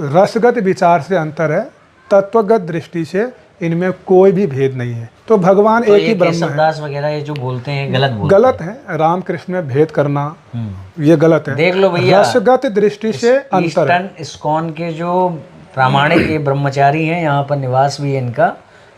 रसगत विचार से अंतर है, तत्वगत दृष्टि से इनमें कोई भी भेद नहीं है। तो भगवान तो एक ही ये ब्रह्म है। केशवदास वगैरह ये जो बोलते हैं गलत बोलते गलत है, राम कृष्ण में भेद करना हैं। ये गलत है। देख लो भैया, रसगत दृष्टि से अंतर है। ईस्टर्न इस्कॉन के जो प्रामाणिक ये ब्रह्मचारी हैं, यहाँ पर निवास भी है इनका,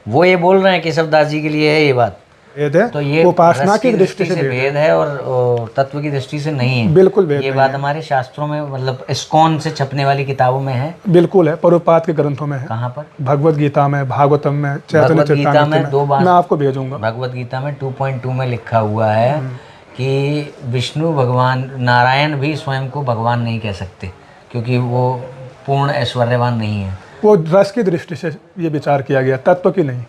वो ये बोल रहे हैं केशवदास जी के लिए है ये बात। भेद है, तो ये उपासना रस की दृष्टि से भेद है। भेद है और तत्व की दृष्टि से नहीं है। बिल्कुल भेद ये नहीं बात है। हमारे शास्त्रों में, मतलब इस्कॉन से छपने वाली किताबों में है। बिल्कुल है, प्रभुपाद के ग्रंथों में है, कहाँ पर? भगवत गीता में, भागवतम में, चैतन्य भगवत गीता चैतन्य में 2 बार, मैं आपको भेजूंगा। भगवत गीता में 2.2 में लिखा हुआ है कि विष्णु भगवान, नारायण भी स्वयं को भगवान नहीं कह सकते, क्योंकि वो पूर्ण ऐश्वर्यवान नहीं है। वो रस की दृष्टि से ये विचार किया गया, तत्व की नहीं।